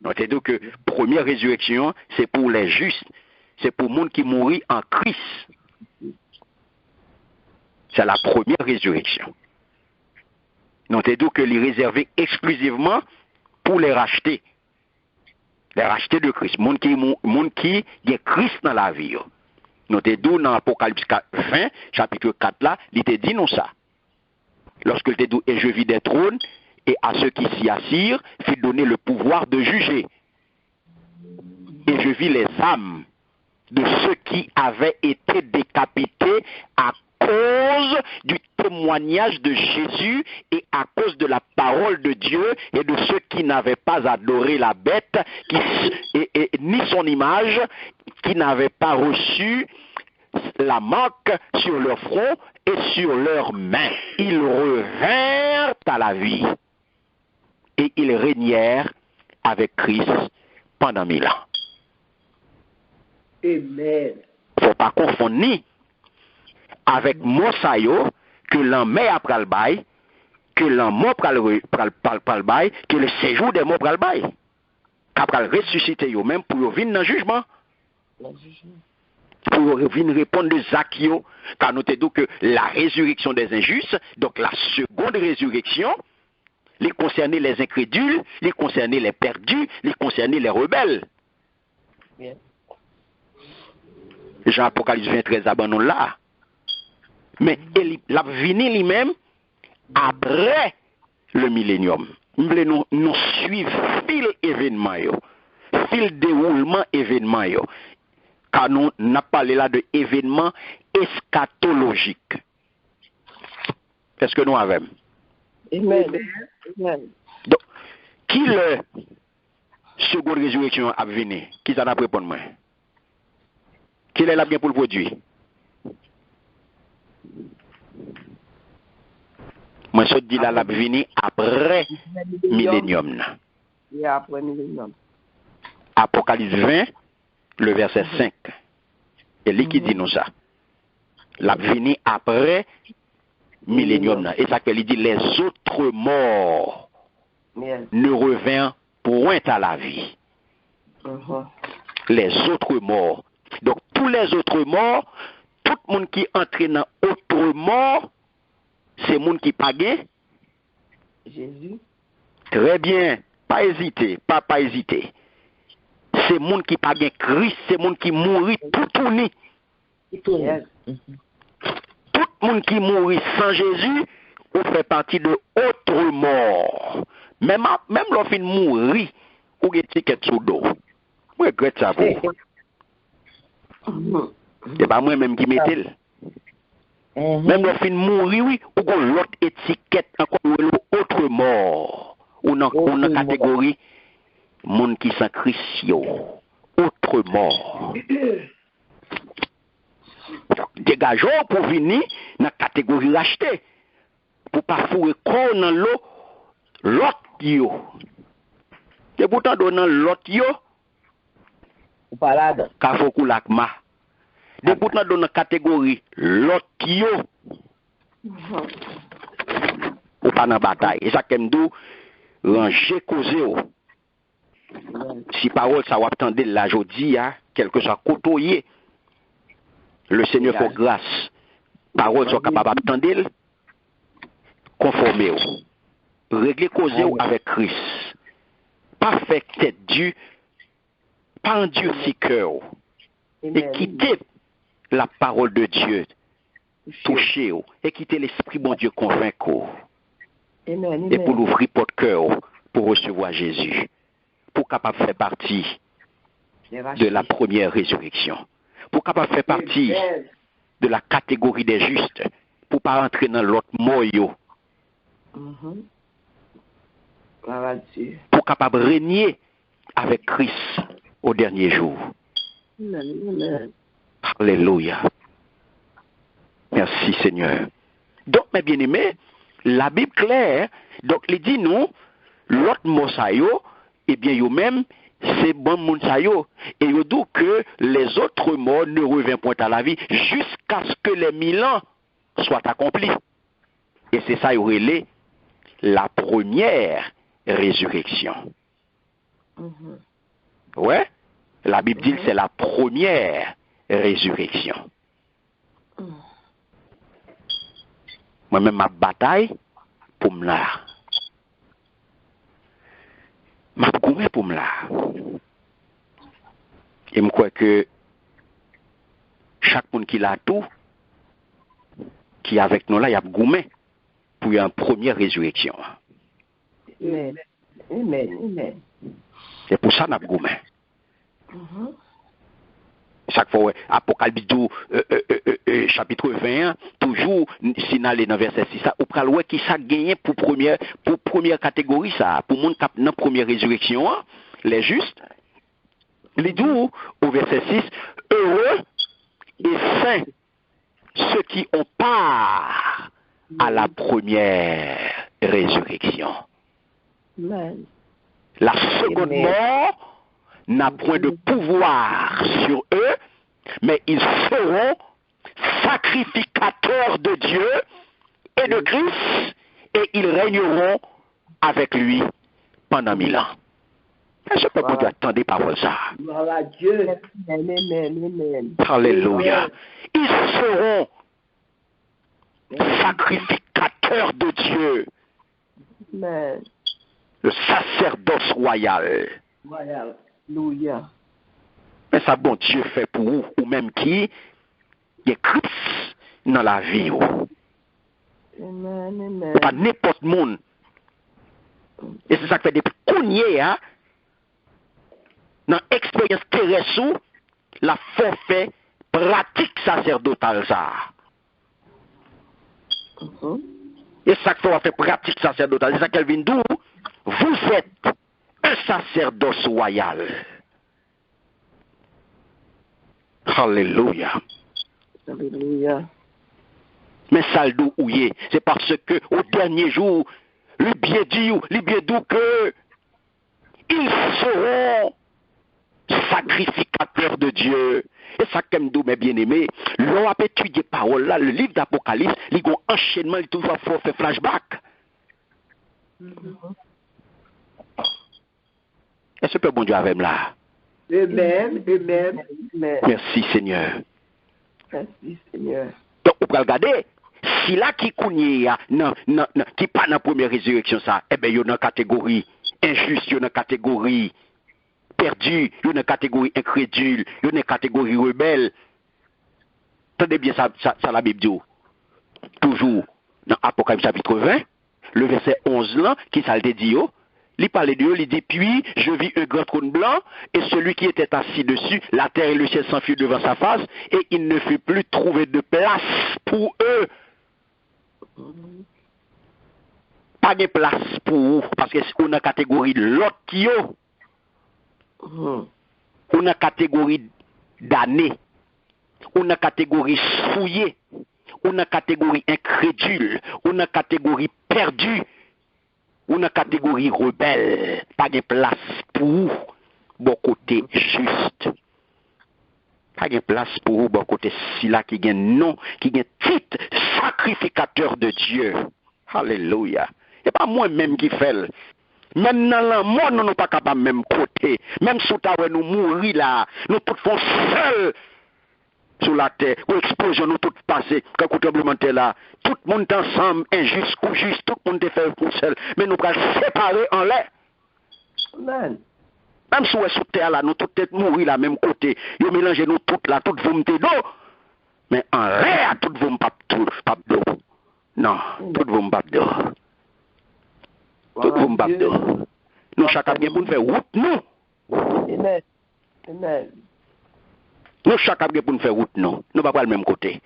[SPEAKER 1] Donc, c'est-à-dire que première résurrection, c'est pour les justes, c'est pour le monde qui mourit en Christ. C'est la première résurrection. Donc, c'est-à-dire que les réserver exclusivement pour les racheter. Les racheter de Christ. Monde qui a Christ dans la vie. Donc, c'est-à-dire dans Apocalypse 20, chapitre 4 là, il te dit non ça. Lorsque il te dit, et je vis des trônes, et à ceux qui s'y assirent, fit donner le pouvoir de juger. Et je vis les âmes de ceux qui avaient été décapités à cause du témoignage de Jésus et à cause de la parole de Dieu et de ceux qui n'avaient pas adoré la bête ni son image, qui n'avaient pas reçu la marque sur leur front et sur leurs mains. Ils revinrent à la vie et ils régnèrent avec Christ pendant 1000 ans.
[SPEAKER 3] Amen.
[SPEAKER 1] Faut pas confondre ni avec Mosayo que l'an mai après le bail, que l'an mort pral le bail, que le séjour des morts pral le bail. Qu'après ressusciter yo même pour venir dans le jugement. Pour venir répondre de Zakio, car nous te dit que la résurrection des injustes, donc la seconde résurrection, les concerner les incrédules, les concerner les perdus, les concerner les rebelles.
[SPEAKER 4] Yeah.
[SPEAKER 1] Jean Apocalypse 23 abandon là. Mais il a venu lui-même après le millénium. Nous suivons fil événement, fil déroulement événement. Car nous n'avons parlé là de événements eschatologiques. Est-ce que nous avons?
[SPEAKER 4] Amen.
[SPEAKER 1] Donc, qui le seconde résurrection a venu? Qui s'en a répondu moi? Qui est là bien pour le produit? Moi, je dis là, la venu après millénium.
[SPEAKER 4] Et après millénium.
[SPEAKER 1] Apocalypse 20, le verset 5. Et lui qui dit nous ça. La venu après millénium. Et ça qu'il dit, les autres morts ne revinrent point à la vie. Les autres morts. Donc, tous les autres morts, tout le monde qui entre dans autre mort, c'est moun qui pas gain?
[SPEAKER 4] Jésus.
[SPEAKER 1] Très bien. Pas hésiter, pas hésiter. C'est moun qui pas gain Christ, c'est moun qui mourit tout tourné.
[SPEAKER 4] Yes.
[SPEAKER 1] Tout moun qui mourit sans Jésus, ou fait partie de autre mort. Même lorsqu'on mourit, ou est ticket sous dos. Je regrette ça pour. C'est pas moi-même qui mettez. Même lorsqu'on mourit, oui, ou qu'on l'autre étiquette encore autre mort. Ou dans catégorie monde qui sans Christ, autre mort. Dégageons pour venir dans la catégorie rachetée. Pour pas fouer corps dans l'eau, l'autre yo. Et pourtant, dans l'autre yo, ka fokou lakma. Et pourtant, dans la catégorie l'autre yo, ou pas dans la bataille. Et ça, comme d'où, ranger causé. Si parole, ça va attendre la jodi, quel que soit côtoyer, le Seigneur fait grâce. Parole soit capable d'attendre, conformer. Régler causer avec Christ. Pas faire tête due, pas endurcir cœur. Et quitter la parole de Dieu. Toucher. Et quitter l'esprit bon Dieu convaincre. Et pour l'ouvrir votre cœur pour recevoir Jésus. Pour capable faire partie de la première résurrection. Pour capable faire partie de la catégorie des justes. Pour pas rentrer dans l'autre moyo. Pour capable régner avec Christ au dernier jour. Alléluia. Merci Seigneur. Donc mes bien-aimés, la Bible claire, donc il dit nous, l'autre mot ça yo, eh bien yo même, c'est bon moun sa yo. Et yo dit que les autres morts ne reviennent point à la vie jusqu'à ce que les 1000 ans soient accomplis. Et c'est ça yo relé la première résurrection. Ouais, la Bible dit que c'est la première résurrection. Moi-même, ma bataille pour me là. Ma goumé pour me là. Et je crois que chaque monde qui l'a tout, qui est avec nous là, il y a goumé pour une première résurrection.
[SPEAKER 4] Amen. Amen.
[SPEAKER 1] C'est pour ça qu'on a goumé. Chaque fois, Apocalypse 2, chapitre 21, toujours, si nous allons dans verset 6, on peut voir qui ça gagné pour première catégorie, ça, pour monde qui dans la première résurrection, les justes. Les dit au verset 6, heureux et saints ceux qui ont part à la première résurrection.
[SPEAKER 4] Amen.
[SPEAKER 1] La seconde mort n'a point de pouvoir sur eux, mais ils seront sacrificateurs de Dieu et de Christ, et ils régneront avec lui pendant 1000 ans. Est-ce que vous attendez par ça?
[SPEAKER 4] Voilà Dieu. Amen.
[SPEAKER 1] Alléluia. Ils seront sacrificateurs de Dieu.
[SPEAKER 4] Amen.
[SPEAKER 1] Le sacerdoce royal.
[SPEAKER 4] Alléluia.
[SPEAKER 1] Mais ça, bon Dieu fait pour vous, ou même qui est Christ dans la vie.
[SPEAKER 4] Amen.
[SPEAKER 1] Pas n'importe monde. Et c'est ça que fait des cognés, hein, dans l'expérience terrestre, la forfait pratique sacerdotale, ça. Et ça que fait pratique sacerdotale, c'est ça qu'elle vient d'où? Vous êtes un sacerdoce royal. Alléluia.
[SPEAKER 4] Alléluia.
[SPEAKER 1] Mais ça le d'où ouillé, c'est parce que au dernier jour, le bien dit que ils seront sacrificateurs de Dieu. Et ça, comme d'où, mes bien-aimés, l'on a étudié parole là, le livre d'Apocalypse, il y a un enchaînement, il toujours fait flashback. Est-ce que bon Dieu avec là?
[SPEAKER 4] Amen.
[SPEAKER 1] Merci Seigneur.
[SPEAKER 4] Merci Seigneur.
[SPEAKER 1] Donc, vous pouvez regarder, Si là qui connaît, qui pas dans la première résurrection, ça, eh bien, il y a une catégorie injuste, il y a une catégorie perdue, il y a une catégorie incrédule, il y a une catégorie rebelle. Tenez bien ça la Bible dit. Toujours dans Apocalypse chapitre 20, le verset 11 là, qui ça le dit, il parlait de eux, il dit, puis je vis un grand trône blanc, et celui qui était assis dessus, la terre et le ciel s'enfuirent devant sa face, et il ne fut plus trouvé de place pour eux. Pas de place pour eux, parce qu'on a catégorie de l'autre qui yo. On a catégorie d'année, on a catégorie fouillée, on a catégorie incrédule, on a catégorie perdue, on a catégorie rebelle. Pas de place pour bon côté juste. Pas de place pour bon côté si là qui gagne nom, qui gagne titre sacrificateur de Dieu. Alléluia. C'est pas moi-même qui fait. Même dans la mort, nous ne sommes pas capables de même côté. Même si nous mourir là, nous tous font seuls sur la terre, ou explosion, nous tous passés, quand le tremblement de là, tout le monde est ensemble, injuste ou juste, tout le monde est fait pour seul, mais nous allons séparer en l'air.
[SPEAKER 2] Amen.
[SPEAKER 1] Même si nous sommes sur terre là, nous tous mourir là, même côté, nous mélangez nous toutes là, toutes vous mettez d'eau, mais en l'air, toutes vous pas d'eau. Non, toutes vous pas d'eau. Toutes vous pas d'eau. Nous, chacun bien pour nous faire route, nous.
[SPEAKER 2] Amen. Amen.
[SPEAKER 1] Nous, chacun bien pour nous faire route, nous. Nous ne pas le même côté.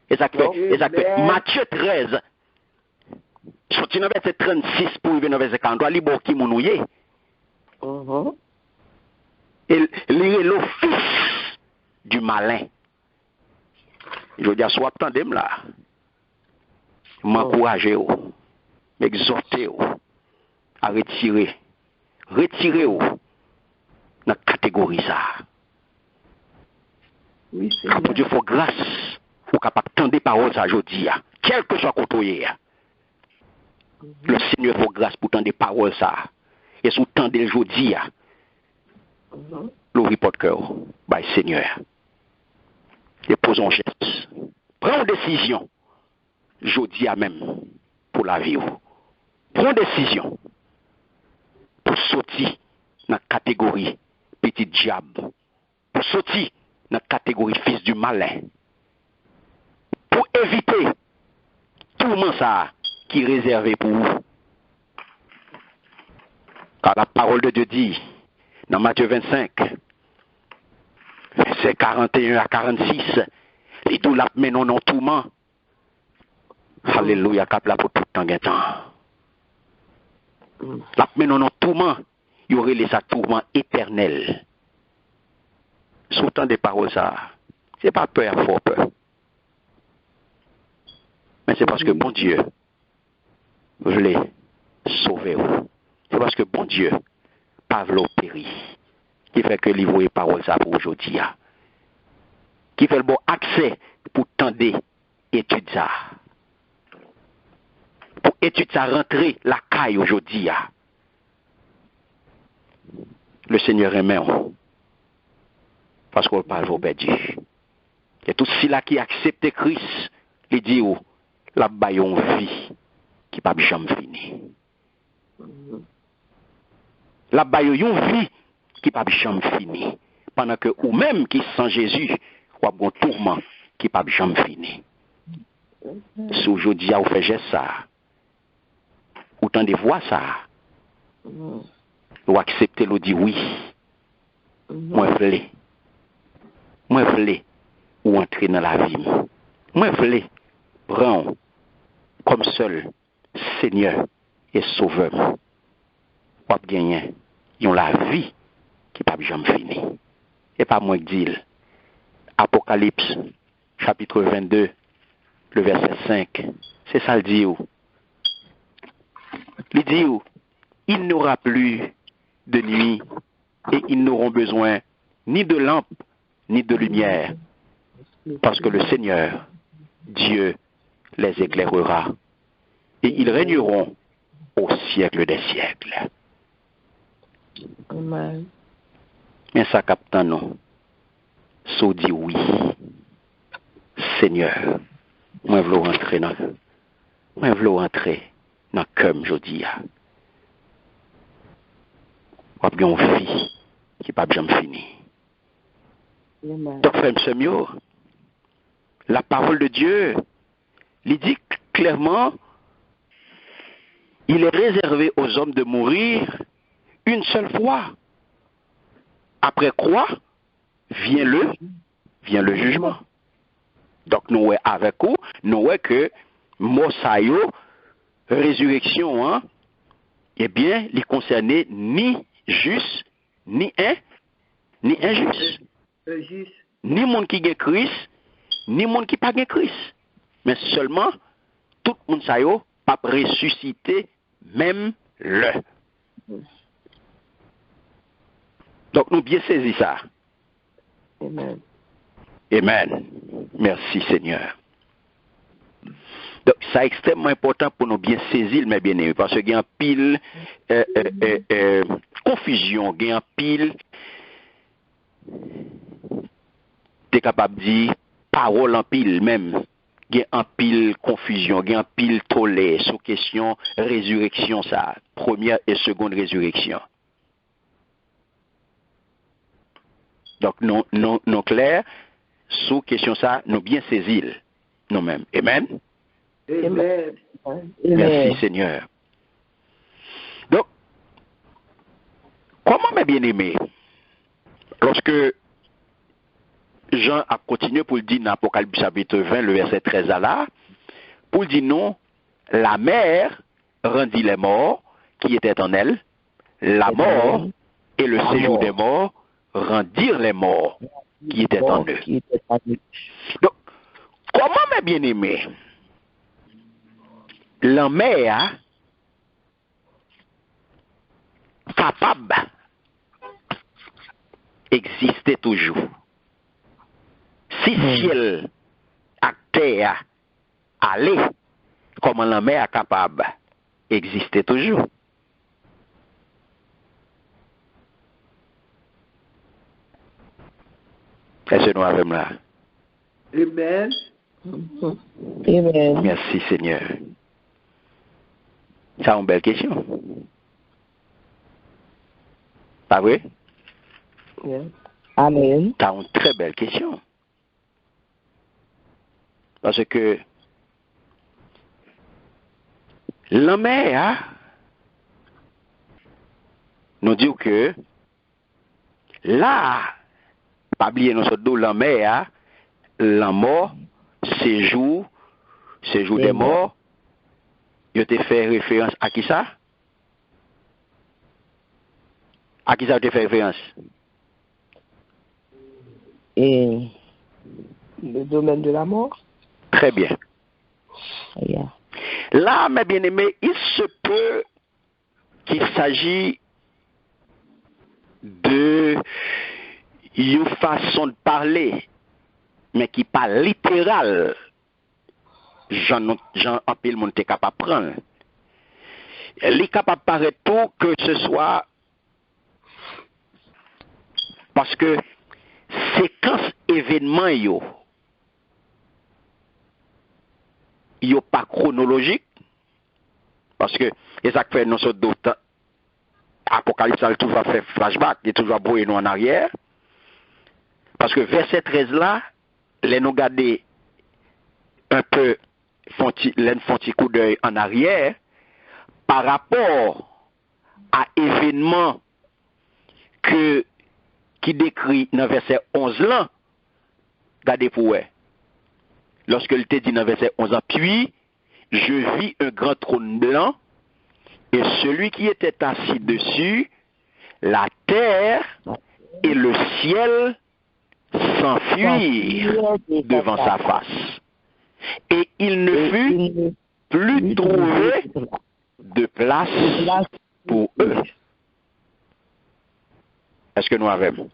[SPEAKER 1] Et ça fait Matthieu 13, sorti dans verset 36 pour arriver dans verset 43, libre qui mounouye. Et lire l'office du malin. Je veux dire, soit attendez là. M'encourager, m'exhorter à retirer dans la catégorie ça.
[SPEAKER 2] Oui,
[SPEAKER 1] pour Dieu, il faut grâce pour capable de tendre des paroles à aujourd'hui, quel que soit côté. Le Seigneur faut grâce pour tendre des paroles ça. Et sous tendre aujourd'hui, l'ouvrir porte cœur, by Seigneur. Et posons geste. Prends une décision, aujourd'hui même, pour la vie. Prends une décision pour sortir dans la catégorie petit diable. Pour sortir dans la catégorie fils du malin. Pour éviter tout le monde ça qui est réservé pour vous. Car la parole de Dieu dit, dans Matthieu 25, versets 41 à 46, les deux la menon en tourment. Alléluia, cap là pour tout le temps. La menon en tourment, il y aurait les tourment éternel. Sautant des paroles ça, c'est pas peur, fort peur. Mais c'est parce que bon Dieu voulait sauver vous. C'est parce que bon Dieu pas voulu périr. Qui fait que livre les paroles ça pour aujourd'hui. Qui fait le bon accès pour tendre étude ça. Pour étude ça rentrer la caille aujourd'hui. Le Seigneur aimait. Parce qu'on parle au perdu. Et tout ceux-là qui acceptent Christ, il dit la baillon vie qui pas jamais fini. La baillon vie qui pas jamais fini. Pendant que ou même qui sans Jésus, ou un tourment qui pas jamais fini. Si aujourd'hui vous fait geste ça, autant de voir ça, ou accepter le dit oui. Moi voulais ou entrer dans la vie. Moi voulais prendre comme seul Seigneur et Sauveur. Ou gagner la vie qui pas jamais fini. Et pas moi qui dis Apocalypse chapitre 22 le verset 5. C'est ça le dit. Il dit il n'aura plus de nuit et ils n'auront besoin ni de lampe ni de lumière, parce que le Seigneur, Dieu, les éclairera, et ils régneront au siècle des siècles.
[SPEAKER 2] Amen.
[SPEAKER 1] Mais ça capte nous, so dit oui, Seigneur, Moi, je veux rentrer dans le cœur, je dis. Ou bien une fille qui n'est pas jamais finie. Donc, frère Samuel, la parole de Dieu, il dit clairement, il est réservé aux hommes de mourir une seule fois. Après quoi vient le jugement. Donc, nous, avec vous, nous voyons que Mosaïo, résurrection, hein, eh bien, il ne concernait ni juste, ni injuste. Ni monde qui gagne Christ, ni monde qui pas gagne Christ. Mais seulement, tout le monde Saïo pas ressuscité, même le. Donc, nous bien saisi ça.
[SPEAKER 4] Amen.
[SPEAKER 1] Amen. Merci Seigneur. Donc, c'est extrêmement important pour nous bien saisir, mes bien-aimés, parce qu'il y a un pile confusion, il y a un pile, tu es capable de dire parole en pile même, il y a un pile confusion, il y a un pile tollé sur question résurrection, ça, première et seconde résurrection. Donc, nous clairs, sous question ça, nous bien saisir nous-mêmes. Amen.
[SPEAKER 3] Amen.
[SPEAKER 1] Merci Seigneur. Donc, comment mes bien-aimés, lorsque Jean a continué pour le dire dans Apocalypse chapitre 20, le verset 13 à là, pour le dire non, la mer rendit les morts qui étaient en elle, la mort et le séjour des morts rendirent les morts qui étaient en eux. Donc, comment mes bien-aimés, la mer capable existait toujours. Si ciel à terre allait, comment la mer est capable existait toujours. Est-ce que nous avons là?
[SPEAKER 3] Amen.
[SPEAKER 2] Amen.
[SPEAKER 1] Merci Seigneur. C'est une belle question. Pas vrai?
[SPEAKER 2] Yeah. Amen.
[SPEAKER 1] C'est une très belle question. Parce que la mer nous dit que là, pas oublier notre dos, la mer, la mort, séjour des morts, je te fait référence à qui ça? À qui ça te fait référence?
[SPEAKER 2] Et
[SPEAKER 4] Le domaine de la mort.
[SPEAKER 1] Très bien.
[SPEAKER 2] yeah.
[SPEAKER 1] Là, mes bien-aimés, il se peut qu'il s'agit de une façon de parler, mais qui pas littérale. Jean en pile monde est capable de prendre. Il est capable de paraître tout que ce soit parce que séquence événement yo pas chronologique parce que les actes fait non sont d'autres Apocalypse a toujours fait flashback, il est toujours brouillé nous en arrière parce que verset 13 là les nous garder un peu font petit coup d'œil en arrière par rapport à événement qui décrit dans verset 11 là, regardez pour eux. Lorsque il te dit dans verset 11 puis je vis un grand trône blanc et celui qui était assis dessus, la terre et le ciel s'enfuirent devant sa face. Et il ne fut plus trouvé de place pour eux. Est-ce que nous avons?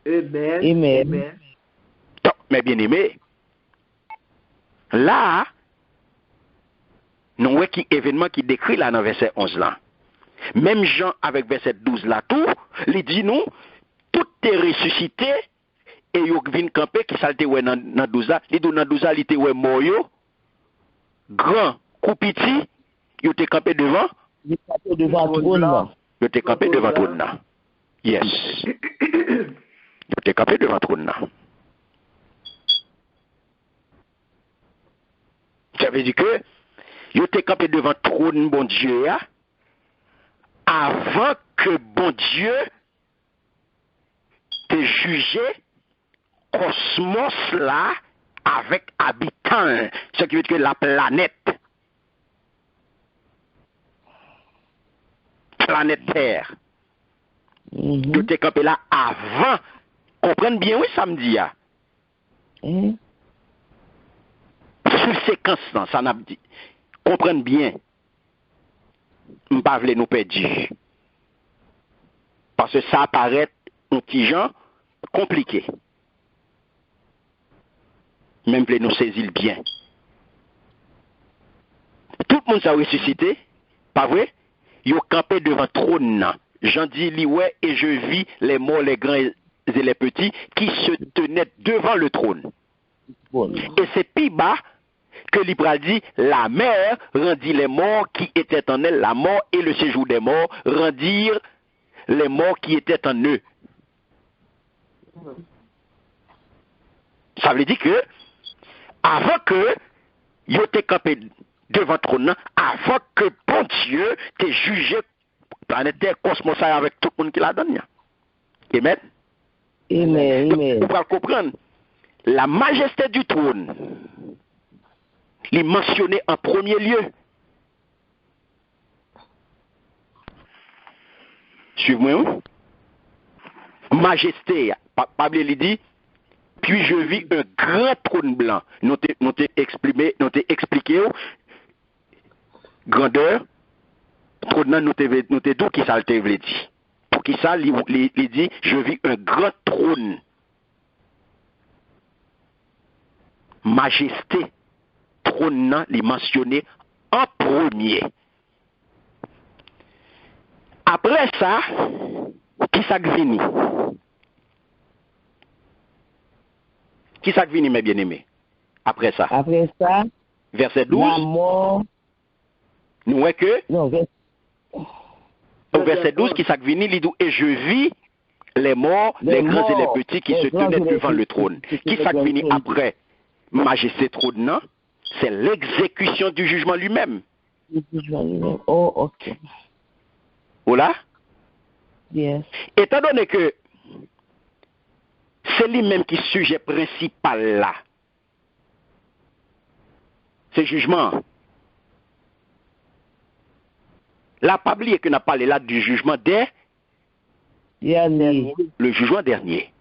[SPEAKER 3] Amen.
[SPEAKER 2] Amen.
[SPEAKER 1] Donc, mes bien-aimés, là, nous voyons qui événement qui décrit là dans verset 11 là. Même Jean avec verset 12 là tout, il dit nous, tout est ressuscité et yo vinn camper qui salte ouais dans 12 là, il dit dans 12 là il était ouais mort yo, grand ou petit, ils étaient campés devant.
[SPEAKER 2] Ils étaient campés devant le trône.
[SPEAKER 1] Ils étaient campés devant le trône. Yes. Ils étaient campés devant le trône. Ça veut dire que ils étaient campés devant le trône, bon Dieu, avant que bon Dieu te jugé cosmos là avec habitants, ce qui veut dire que la planète Terre. Tout est campé là avant. Comprenez bien, oui, samedi. Sur séquence, ça n'a dit. Comprenez bien. Je ne pas nous perdre. Parce que ça apparaît un petit genre compliqué. Même pour nous saisir bien. Tout le monde s'est ressuscité, pas vrai? Ils ont campé devant le trône. J'en dis lioué et je vis les morts, les grands et les petits qui se tenaient devant le trône. Et c'est plus bas que l'Ibra dit, la mer rendit les morts qui étaient en elle, la mort et le séjour des morts rendirent les morts qui étaient en eux. Ça veut dire que, avant que ils étaient campés devant le trône, avant que bon Dieu t'ait jugé planète Terre, cosmos avec tout le monde qui la donne. Amen.
[SPEAKER 2] Amen.
[SPEAKER 1] Vous pouvez comprendre. La majesté du trône, il est mentionné en premier lieu. Suivez-moi. Majesté, Pablo il dit, puis je vis un grand trône blanc. Nous t'ai expliqué, grandeur, trône nous t'ai dit qui ça le dit. Pour qui ça, il dit, je vis un grand trône. Majesté, trône, il est mentionné en premier. Après ça, qui ça vini? Qui ça vini, mes bien-aimés? Après ça, verset 12.
[SPEAKER 2] La mort.
[SPEAKER 1] Nous voyons que.
[SPEAKER 2] Non,
[SPEAKER 1] au verset 12, qui ça vini, il dit, et je vis les morts, les grands et les petits qui se tenaient devant le trône. Qui ça vini après? Majesté trône, non? C'est l'exécution du jugement lui-même.
[SPEAKER 2] Oh, ok.
[SPEAKER 1] Voilà?
[SPEAKER 2] Yes.
[SPEAKER 1] Étant donné que c'est lui-même qui est sujet principal là, c'est jugement. La pas oublié qu'on a parlé là du jugement
[SPEAKER 2] dernier.
[SPEAKER 1] Le jugement dernier.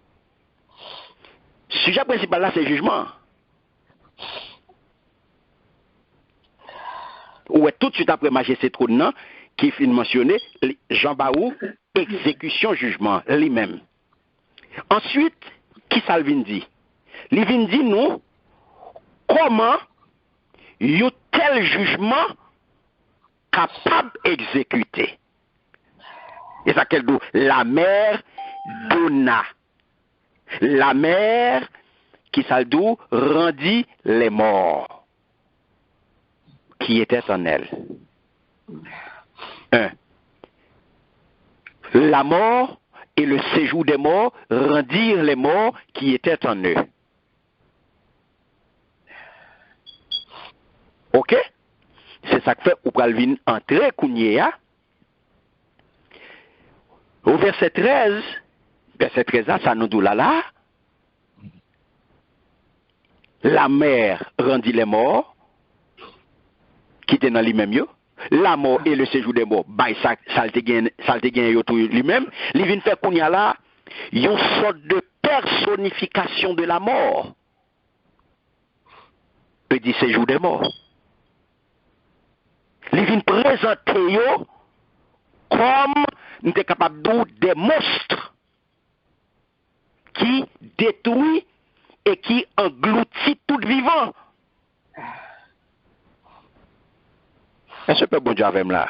[SPEAKER 1] Sujet principal là, c'est jugement. Ouais, tout de suite après majesté trône, qui finit mentionné, Jean Baou, exécution, jugement, lui-même. Ensuite, qui ça vient dit? Il vient dit nous, comment un tel jugement capable d'exécuter. Et ça qu'elle dit, la mère donna. La mère qui ça dit, rendit les morts qui étaient en elle. 1. La mort et le séjour des morts rendirent les morts qui étaient en eux. Ok? C'est ça que fait ou Calvin entrer Kounia. Au verset 13, ça nous dit là. La mère rendit les morts qui étaient dans lui-même. La mort et le séjour des morts, ça te gagne lui-même. Il vient faire qu'on y a là une sorte de personnification de la mort. Il dit séjour des morts. Il vient présenter comme nous sommes capables des monstres qui détruisent et qui engloutit tout vivant. Est-ce que bon Dieu avec moi là?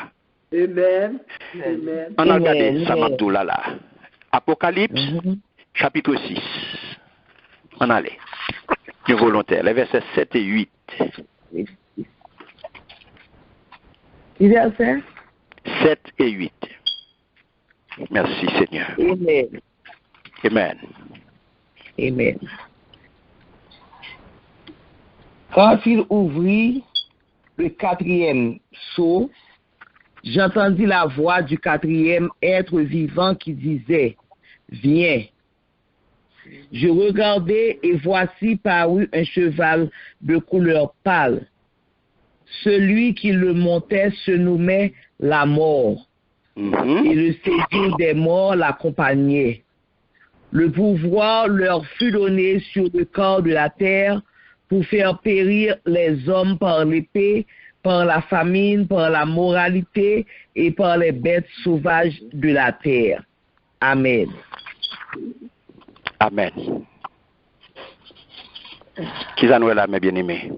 [SPEAKER 3] Amen. Amen.
[SPEAKER 1] On a regardé ça là. Apocalypse, chapitre 6. On allait. Le volontaire, les versets 7 et 8.
[SPEAKER 2] Qui verset?
[SPEAKER 1] 7 et 8. Merci Seigneur.
[SPEAKER 2] Amen.
[SPEAKER 1] Amen.
[SPEAKER 2] Amen. Quand il ouvrit le 4e sceau, j'entendis la voix du 4e être vivant qui disait, viens. Je regardai et voici parut un cheval de couleur pâle. Celui qui le montait se nommait la mort. Et le séjour des morts l'accompagnait. Le pouvoir leur fut donné sur le corps de la terre pour faire périr les hommes par l'épée, par la famine, par la moralité et par les bêtes sauvages de la terre. Amen.
[SPEAKER 1] Amen. Qui ça nous est là, mes bien-aimés?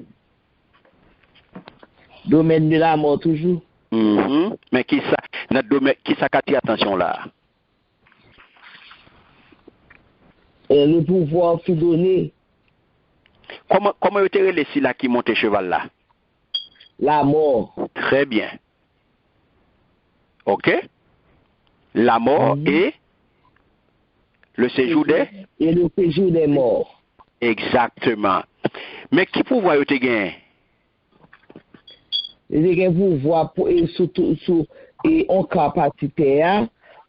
[SPEAKER 2] Domaine de la mort toujours.
[SPEAKER 1] Mais qui ça, notre domaine, qui ça attire attention là?
[SPEAKER 2] Le pouvoir fut donné.
[SPEAKER 1] Comment vous tirez les là qui monte cheval là?
[SPEAKER 2] La mort.
[SPEAKER 1] Très bien. Ok? La mort et le séjour des?
[SPEAKER 2] Et le séjour des morts.
[SPEAKER 1] Exactement. Mais qui pouvoir vous gagner?
[SPEAKER 2] Les pouvoir et surtout et en capacité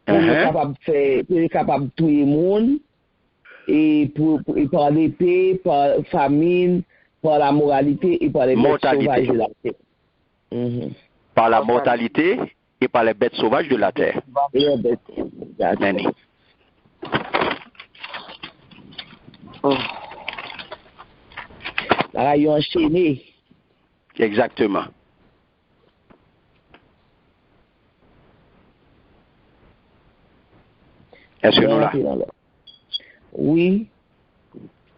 [SPEAKER 2] pour être capable de tuer le monde et par l'épée, par famine, par la moralité et par les bêtes sauvages de la terre.
[SPEAKER 1] Par la mortalité et par les bêtes sauvages de la terre.
[SPEAKER 2] Et les bêtes.
[SPEAKER 1] Nani.
[SPEAKER 2] Là, ils ont enchaîné.
[SPEAKER 1] Exactement. Est-ce que nous là?
[SPEAKER 2] Oui.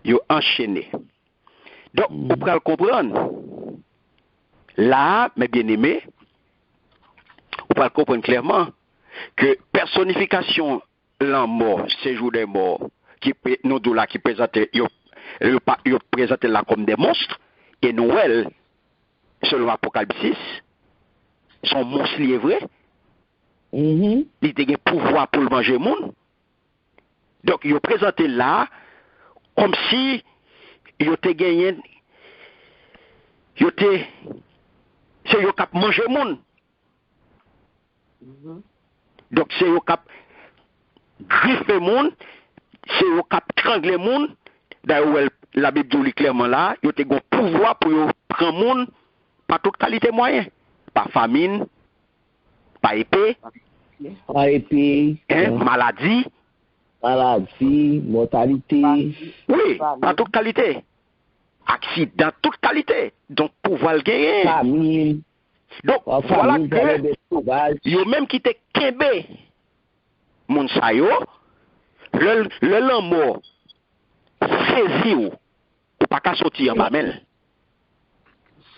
[SPEAKER 1] Ils ont enchaîné. Donc, vous pouvez le comprendre. Là, mes bien-aimés, vous pouvez le comprendre clairement que personnification la mort, séjour des morts, qui nous là qui présentait, ils présentent là comme des monstres, et Noël, selon Apocalypse 6, son monstre est vrai. Il a un pouvoir pour le manger le monde. Donc, ils ont présenté là comme si ils ont gagné, c'est eux qui manger le monde. Donc, c'est eux qui griffer le monde, c'est eux qui trangler le monde. D'ailleurs, la Bible dit clairement là, ils ont un pouvoir pour prendre le monde par toute qualité moyen. Par famine, par épée, maladie.
[SPEAKER 2] Maladie, mortalité.
[SPEAKER 1] Oui, par toute qualité. Accident, toute qualité. Donc, pouvoir le gagner.
[SPEAKER 2] Famine.
[SPEAKER 1] Donc, voilà que, yo même qui te kebe, moun sa yo, le l'amour, saisi ou pas qu'à sortir en bamel.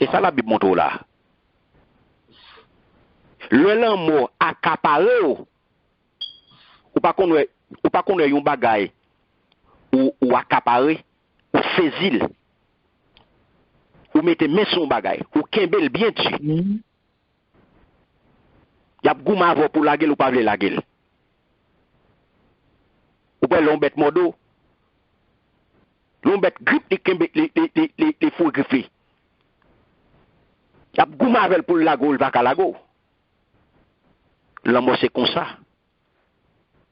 [SPEAKER 1] Et ça la Bible montre là. Le l'amour accaparé ou pas qu'on ait un bagay ou accaparé ou saisi ou mettez main son bagay ou kembel bien dessus. Y a gouma avant pour la gueule ou pas la gueule. Ou pas l'ombette modo. L'ombette grippe les faux griffés. Y a gouma avec pour la gueule va la go. L'amour c'est comme ça.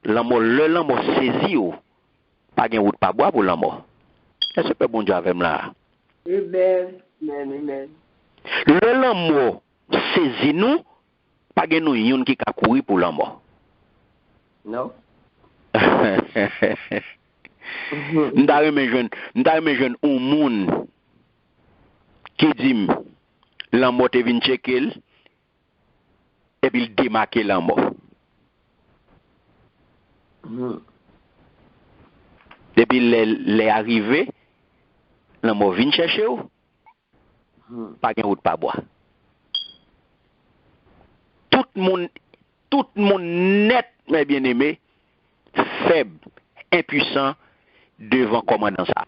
[SPEAKER 1] L'amour saisi ou pas gain route pas boire pour l'amour. Est-ce que bon Dieu avec là?
[SPEAKER 3] Amen. Amen.
[SPEAKER 1] L'amour saisi nous pas gain nous yon qui ka courir pour l'amour.
[SPEAKER 3] Non.
[SPEAKER 1] M'ta mes jeunes un monde qui dit l'amour te vinn checker et puis il démarque l'amour. Depuis les arrivés, l'amour vient chercher ou pas gain route pas boire. Tout le monde net, mes bien-aimés, faible, impuissant devant commandant ça.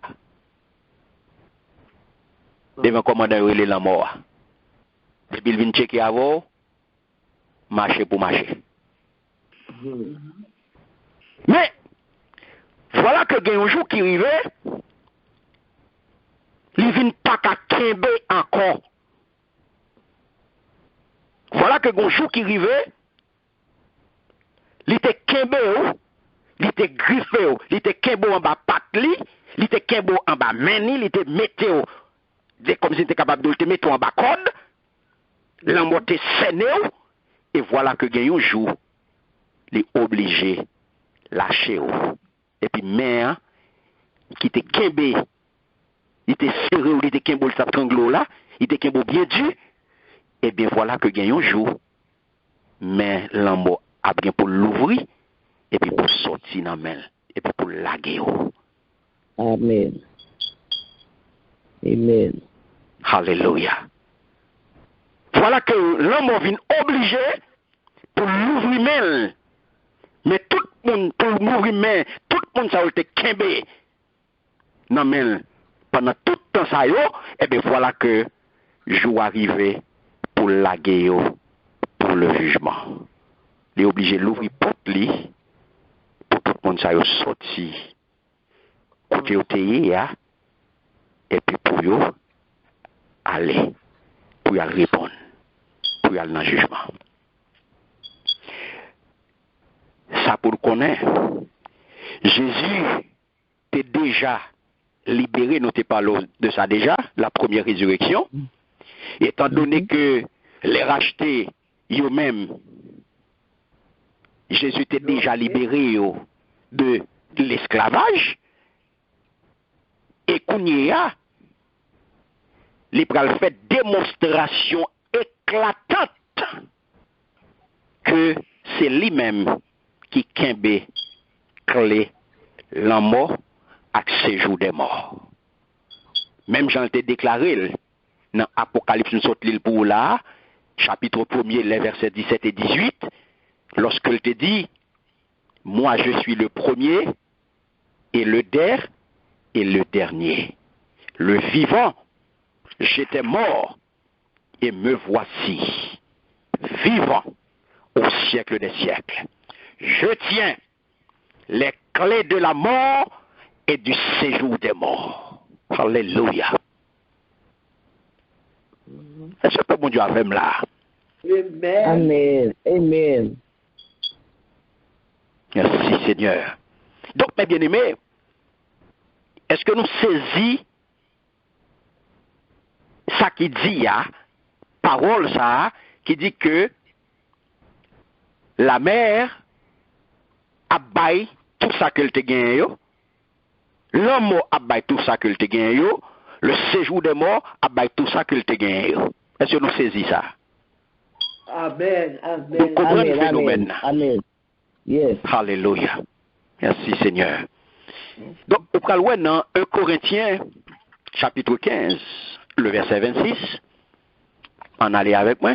[SPEAKER 1] Devant commandant il est la mort. Depuis il vient checker avant, marcher pour marcher. Mais, voilà que il y a un jour qui arrivait, il vient pas qu'à kembe encore. Voilà que un jour qui arrivait, il était kembe, il était griffé, il était kembe en bas patli, il était kembe en bas meni, il était météo, comme si il était capable de le mettre en bas code, l'amour était séné, et voilà que il y a un jour, il est obligé de lâcher. Et puis, mère, qui était kembe, il était serré, il était kembe, le tranglo là, il était kembe bien dur, et bien voilà que il y a un jour, mais l'amour a bien pour l'ouvrir, et puis pour sortir dans main, et puis pour laguer.
[SPEAKER 2] Amen. Amen.
[SPEAKER 1] Alléluia. Voilà que l'homme vient obligé pour l'ouvrir main. Mais tout le monde, pour l'ouvrir main, tout le monde ça a été kembe dans main pendant tout le temps ça yo, et bien voilà que jour arrivé pour laguer pour le jugement. Il est obligé de l'ouvrir porte li pour tout le monde ça yo sorti. Côté oteye ya, et puis pour yo aller, pour y répondre, pour y aller dans le jugement. Ça pour le connaître. Jésus t'est déjà libéré, nous t'ai parlé de ça déjà, la première résurrection. Étant donné que les rachetés, eux-mêmes, Jésus t'est déjà libéré de l'esclavage. Et Kounia, il a fait démonstration éclatante que c'est lui-même qui kembe clé la mort avec séjour des morts. Même Jean l'a déclaré dans Apocalypse, nous sommes l'île pour là, chapitre 1er, les versets 17 et 18, lorsqu'il te dit, moi je suis le premier et le dernier, le vivant, j'étais mort et me voici, vivant au siècle des siècles. Je tiens les clés de la mort et du séjour des morts. Alléluia. Est-ce que mon Dieu a fait là?
[SPEAKER 2] Amen. Amen.
[SPEAKER 1] Merci Seigneur. Donc, mes bien-aimés, est-ce que nous saisissons ça qui dit, parole ça, qui dit que la mère a baillé tout ça qu'elle te gagne, l'homme a baillé tout ça qu'elle te gagne, le séjour des morts a baillé tout ça qu'elle te gagne. Est-ce que nous saisissons ça?
[SPEAKER 3] Amen.
[SPEAKER 1] Vous comprenez le phénomène?
[SPEAKER 2] Amen. Yes.
[SPEAKER 1] Alléluia. Merci Seigneur. Donc, nous parlons dans 1 Corinthiens, chapitre 15, le verset 26. En allez avec moi.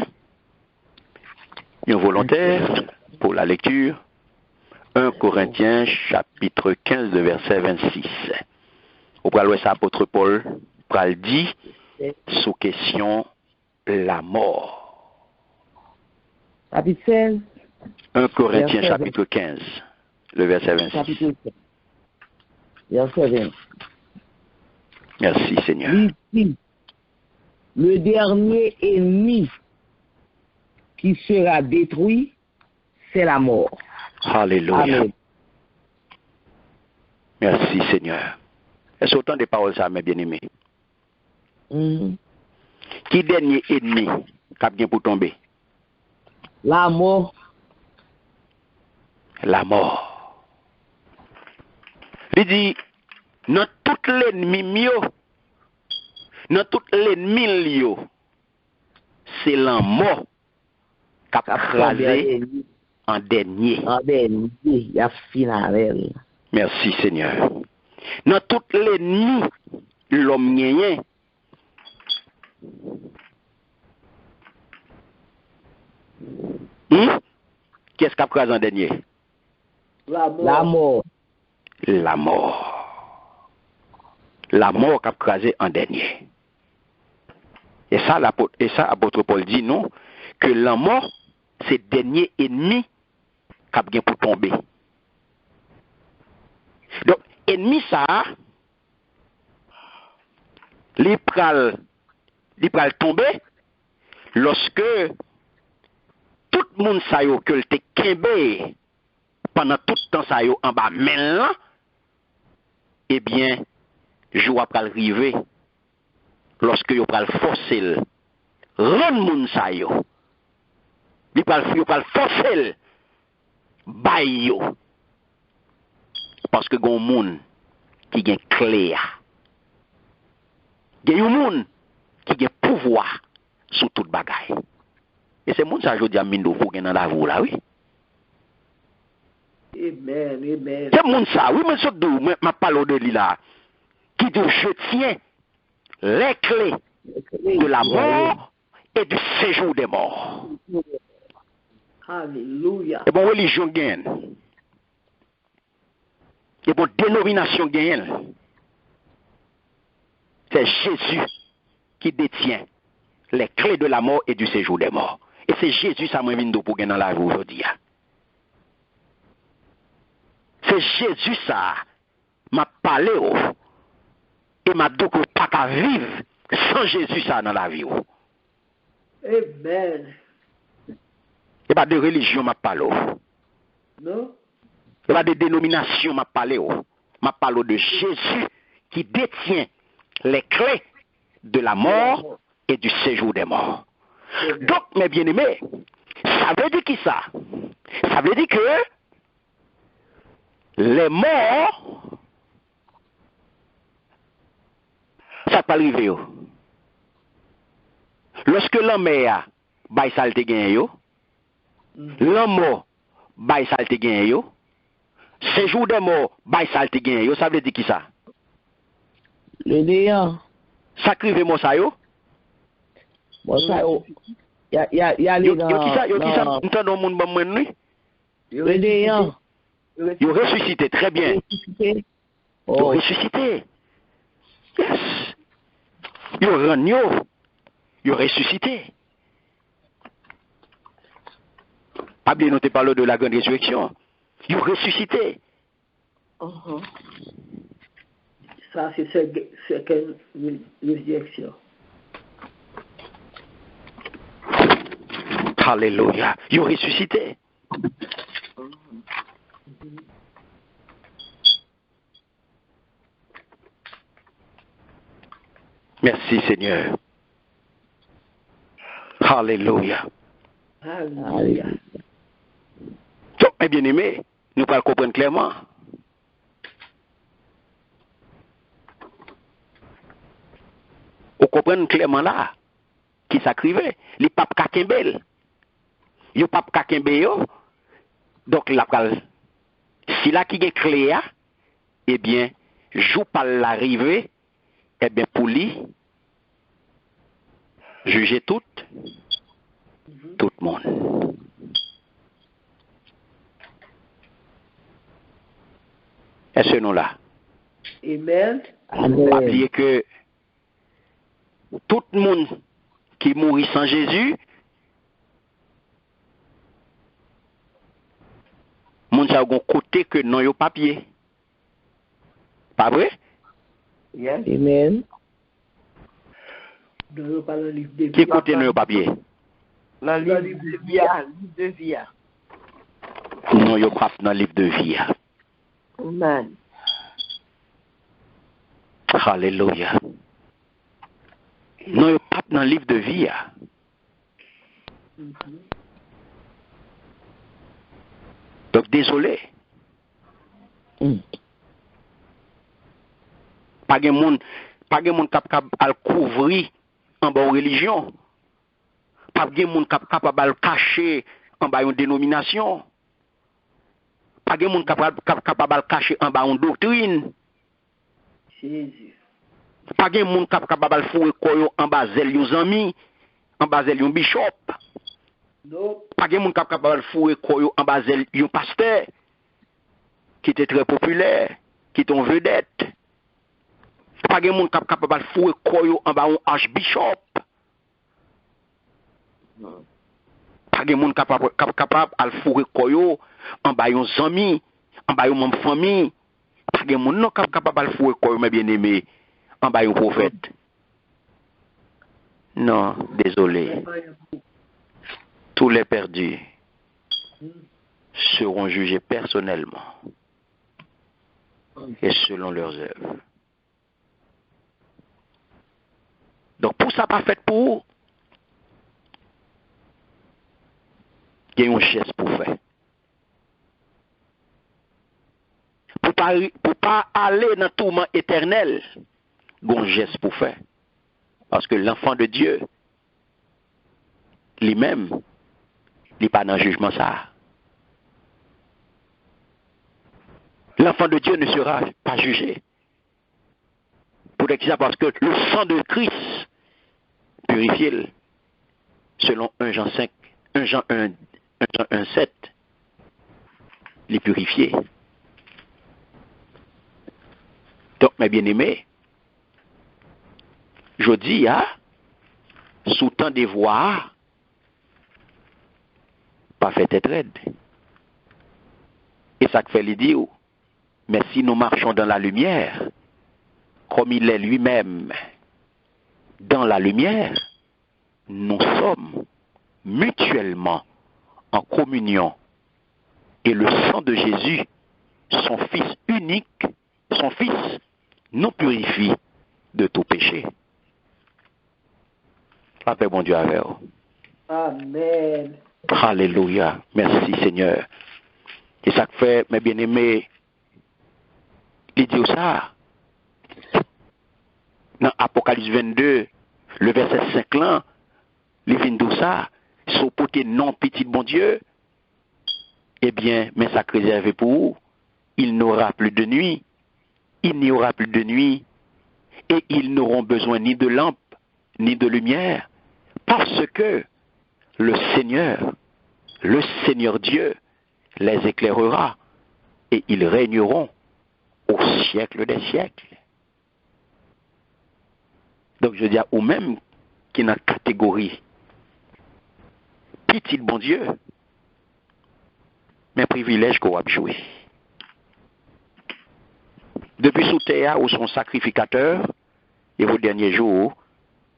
[SPEAKER 1] Un volontaire pour la lecture. 1 Corinthiens, chapitre 15, le verset 26. Nous parlons ça, apôtre Paul, pral dit, sous question la mort.
[SPEAKER 2] Chapitre 16.
[SPEAKER 1] 1 Corinthiens, chapitre 15, le verset 26.
[SPEAKER 2] Chapitre 16. Verset 20.
[SPEAKER 1] Merci Seigneur.
[SPEAKER 2] Ici, le dernier ennemi qui sera détruit, c'est la mort.
[SPEAKER 1] Alléluia.
[SPEAKER 2] Amen.
[SPEAKER 1] Merci Seigneur. Est-ce autant de paroles ça, mes bien-aimés? Qui dernier ennemi qui a bien pour tomber?
[SPEAKER 2] La mort.
[SPEAKER 1] La mort. Il dit, dans tout l'ennemi, dans tout l'ennemi, c'est la mort qui a crasé en dernier.
[SPEAKER 2] En dernier, il y a final.
[SPEAKER 1] Merci Seigneur. Dans tout l'ennemi, l'homme rien. Qu'est-ce qui a crasé en dernier?
[SPEAKER 2] La mort.
[SPEAKER 1] La mort. La mort qui a crasé en dernier. Et ça, apôtre Paul dit non, que la mort, c'est dernier ennemi qui a bien pour tomber. Donc, ennemi ça, il pral tomber lorsque tout le monde sa yo que te kembe pendant tout le temps sa yo en bas men là, eh bien, jour pral arriver lorsque yo pral forcer rendre moun sa yo. Yo pral forcer bay yo. Parce que gon moun qui gen clé. Gen yon moun qui gen pouvoir sur toute bagaille. Et c'est moun ça jodi a mindo pou gen dans la vie là, oui.
[SPEAKER 3] Amen, amen.
[SPEAKER 1] C'est moun ça, oui, mais ce dou, ma parole de lui là, qui dit je tiens les clés de la mort et du séjour des morts.
[SPEAKER 3] Alléluia.
[SPEAKER 1] Et bon religion gagne. Et bon dénomination gagne. C'est Jésus qui détient les clés de la mort et du séjour des morts. Et c'est Jésus ça m'a vindo pour gagner dans la vie aujourd'hui. C'est Jésus ça m'a parlé et m'a dit que pas qu'à vivre sans Jésus ça dans la vie.
[SPEAKER 3] Amen.
[SPEAKER 1] Et pas de religion m'a parlé.
[SPEAKER 3] Non?
[SPEAKER 1] Et pas de dénomination m'a parlé. M'a parlé de Jésus qui détient les clés de la mort et du séjour des morts. Donc, mes bien-aimés, ça veut dire qui ça? Ça veut dire que les morts, ça peut arriver. Lorsque l'homme est à bail salte gagne, l'homme mort bail salte gagne, séjour des morts bail salte gagne, ça veut dire qui ça?
[SPEAKER 2] Le néant.
[SPEAKER 1] Sacrifiez moi ça yo.
[SPEAKER 2] Bon ça yo. Y a les dans.
[SPEAKER 1] Yo qui ça entend monde bon moi nuit.
[SPEAKER 2] Le néant.
[SPEAKER 1] Yo ressuscité très bien. Yo ressuscité. Yes. Yo ressuscité. Pas bien noté parler de la grande résurrection. Yo ressuscité.
[SPEAKER 3] Ça, c'est quelle résurrection?
[SPEAKER 1] Alléluia. Yo ressuscité. Merci Seigneur. Alléluia.
[SPEAKER 3] Alléluia.
[SPEAKER 1] Donc, mes bien-aimés, nous pouvons comprendre clairement. On comprend clairement là qui s'acrivait. Les papes kakembel. Yo pape kakembe yo. Donc, si là qui est clé, eh bien, joue par l'arrivée, eh bien, pour lui, juger tout le monde. Est-ce nous là?
[SPEAKER 3] Amen.
[SPEAKER 1] Pas oublier que tout le monde qui mourit sans Jésus, moun sa gon côté que non yo papier. Pas vrai?
[SPEAKER 3] Yes.
[SPEAKER 2] Amen.
[SPEAKER 1] Qui côté non yo papier?
[SPEAKER 3] Dans le livre de vie.
[SPEAKER 1] Non yo pas dans le livre de vie.
[SPEAKER 3] Amen.
[SPEAKER 1] Alléluia. Non yo pas dans le livre de vie. Donc désolé. Pas de monde capable à couvrir en bas religion. Pas de monde capable à cacher en bas une dénomination. Pas de monde capable à cacher en bas une doctrine.
[SPEAKER 3] Jésus.
[SPEAKER 1] Pas de monde capable à fouer koyo en bas zel yon amis, en bas zel yon bishop.
[SPEAKER 3] Non.
[SPEAKER 1] Pas de monde capable à fouer koyo en bas zel yon pasteur qui était très populaire, qui est en vedette. Pas de monde capable à fouer koyo en bas un archbishop. Pas Pas de monde capable à le fourrer koyo en bas yon zami, en bas yon membre famille. Pas de monde non capable à le fourrer koyo mes bien-aimés en bas yon prophète. Non, désolé. Tous les perdus seront jugés personnellement et selon leurs œuvres. Donc pour ça pas fait pour il y a un geste pour faire. Pour pas aller dans le tourment éternel, il y a un geste pour faire. Parce que l'enfant de Dieu, lui-même, il n'est pas dans le jugement ça. L'enfant de Dieu ne sera pas jugé. Pour ça, parce que le sang de Christ purifie, selon 1 Jean 5, 1 Jean 1, 7, il est purifié. Donc, mes bien-aimés, je dis, sous temps de voir, pas fait être aide. Et ça fait l'idée, mais si nous marchons dans la lumière, comme il est lui-même dans la lumière, nous sommes mutuellement en communion. Et le sang de Jésus, son Fils unique, son Fils, nous purifie de tout péché. Pape bon Dieu avec vous.
[SPEAKER 3] Amen.
[SPEAKER 1] Alléluia. Merci Seigneur. Et ça fait, mes bien-aimés, il dit ça. Dans Apocalypse 22, le verset 5 là, il vient de ça. Saupoter non petit bon Dieu. Eh bien, mais ça réservé pour vous. Il n'aura plus de nuit. Il n'y aura plus de nuit. Et ils n'auront besoin ni de lampe, ni de lumière. Parce que le Seigneur Dieu, les éclairera et ils régneront au siècle des siècles. Donc je dis à ou même qui est dans la catégorie petit bon Dieu, mais privilège qu'on va jouer. Depuis sous terre où son sacrificateur, et vos derniers jours,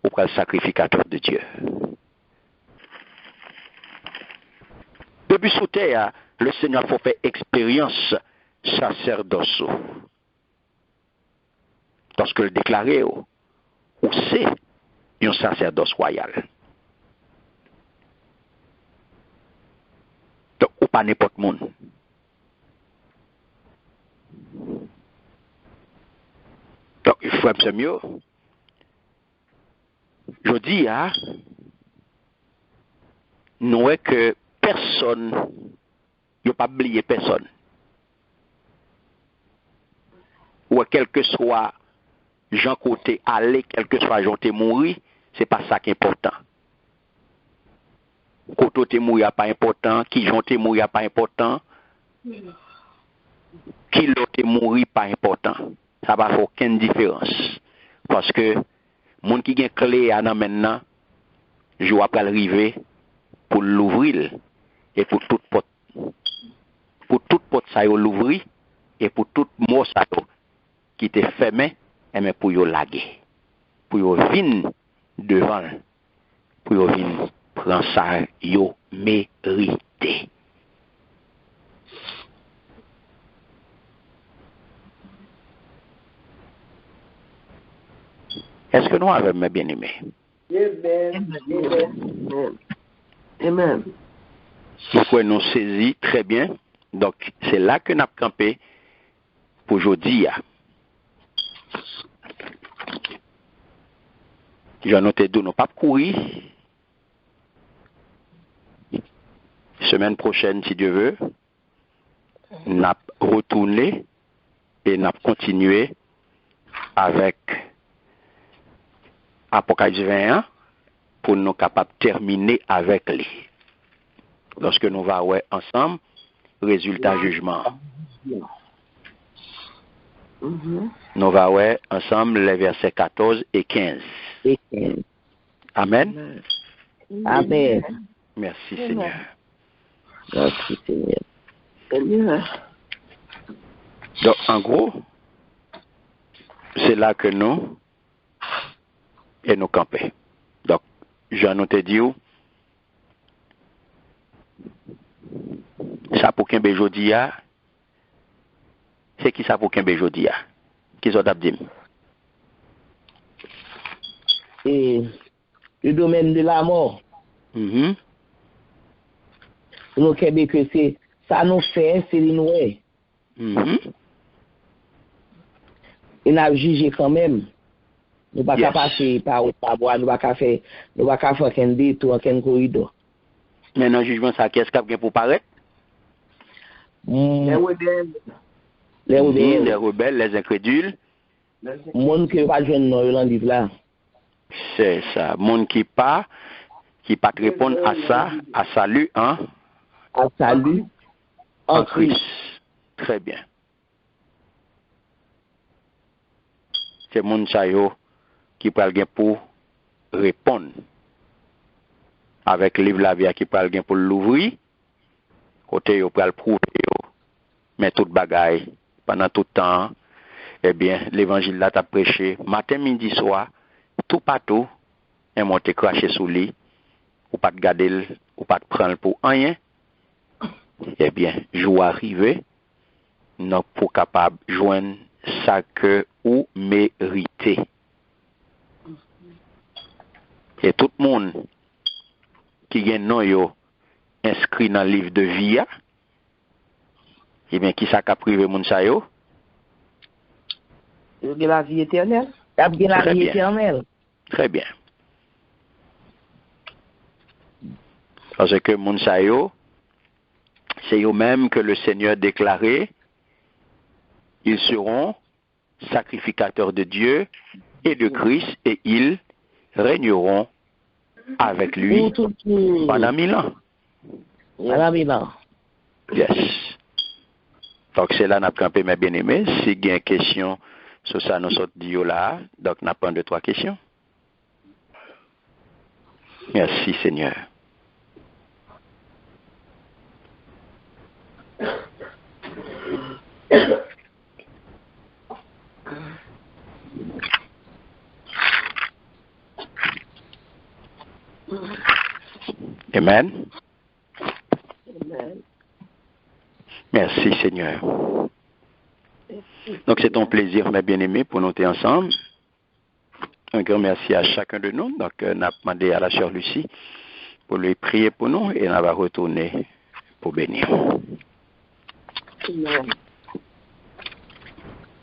[SPEAKER 1] auprès du sacrificateur de Dieu. Depuis sous terre, le Seigneur faut faire expérience sacerdoce. Parce que le déclaré, ou c'est un sacerdoce royal. Donc, ou pas n'importe monde. Donc, il faut être mieux. Je dis, nous est que personne, il n'y a pas oublié personne. Ou quel que soit Jean côté aller, quel que soit Jean mourir, c'est pas ça qui est important. Côté te mourir pas important, qui Jean te mourir pas important, qui l'autre mourir pas important. Ça va faire aucune différence. Parce que moun qui gen clé à nan maintenant, je vais arriver pour l'ouvrir et pour toute porte ça l'ouvrir et pour tout mot ça qui était fermé et mais pour yo laguer, pour yo vinn devant, pour yo vinn prendre ça yo mérité. Est-ce que nous avons mes bien-aimés?
[SPEAKER 3] Amen.
[SPEAKER 1] Nous pouvons nous saisir très bien. Donc, c'est là que nous avons campé pour aujourd'hui. J'en noté d'où nous pas courir. Semaine prochaine, si Dieu veut, nous avons retourné et nous avons continué avec Apocalypse 21 pour nous capables de terminer avec lui. Lorsque nous allons voir ensemble, résultat jugement. Nous allons voir ensemble les versets 14 et 15. Amen.
[SPEAKER 2] Amen.
[SPEAKER 1] Merci, Seigneur.
[SPEAKER 2] Merci, Seigneur.
[SPEAKER 1] Donc, en gros, c'est là que nous camper. Donc, je nous te dis, ça pour qu'un béjodi, c'est qui ça pour qu'un béjodi? Qui sont d'abdim?
[SPEAKER 2] Et le domaine de la mort. Nous savons que c'est ça nous fait, c'est l'inoué. Il a jugé quand même. Nous ne pouvons pas passer par bois, nous ne pouvons pas faire un détour, un corridor.
[SPEAKER 1] Mais dans le jugement, ça, qu'est-ce qu'il y a pour paraître?
[SPEAKER 3] Les rebelles.
[SPEAKER 1] Les rebelles, les incrédules.
[SPEAKER 2] Monde qui va joindre dans le livre là.
[SPEAKER 1] C'est ça. Monde qui pas répondre à ça, à salut, hein?
[SPEAKER 2] À salut en Christ.
[SPEAKER 1] Très bien. C'est monde ça yo qui parle pour répondre avec le livre la vie qui parle pour l'ouvrir. Côté yo pral prouver yo. Mais toute bagaille pendant tout temps, eh bien, l'évangile là t'a prêché matin, midi, soir, tout partout, et monter cracher sous lui, ou pas te garder, ou pas te prendre pour rien. Eh bien, jour arrivé, nous pour capable joindre ça que ou mérité. Et tout le monde qui a non yo inscrit dans le livre de vie, eh bien, qui ça qu'a privé moun sa yo?
[SPEAKER 3] La vie éternelle.
[SPEAKER 2] La vie éternelle.
[SPEAKER 1] Très bien. Parce que moun sa yo, c'est eux-mêmes que le Seigneur déclarait, ils seront sacrificateurs de Dieu et de Christ et ils régneront avec lui pendant 1000 ans.
[SPEAKER 2] Pendant 1000 ans.
[SPEAKER 1] Yes. Donc c'est là qu'on a campé mes bien-aimés. Si il y a une question sur ça, nous sommes dit là. Donc nous avons 2-3 questions. Merci Seigneur. Amen.
[SPEAKER 3] Amen.
[SPEAKER 1] Merci Seigneur. Donc c'est un plaisir, mes bien-aimés, pour nous être ensemble. Un grand merci à chacun de nous. Donc on a demandé à la sœur Lucie pour lui prier pour nous et on va retourner pour bénir.
[SPEAKER 3] Amen.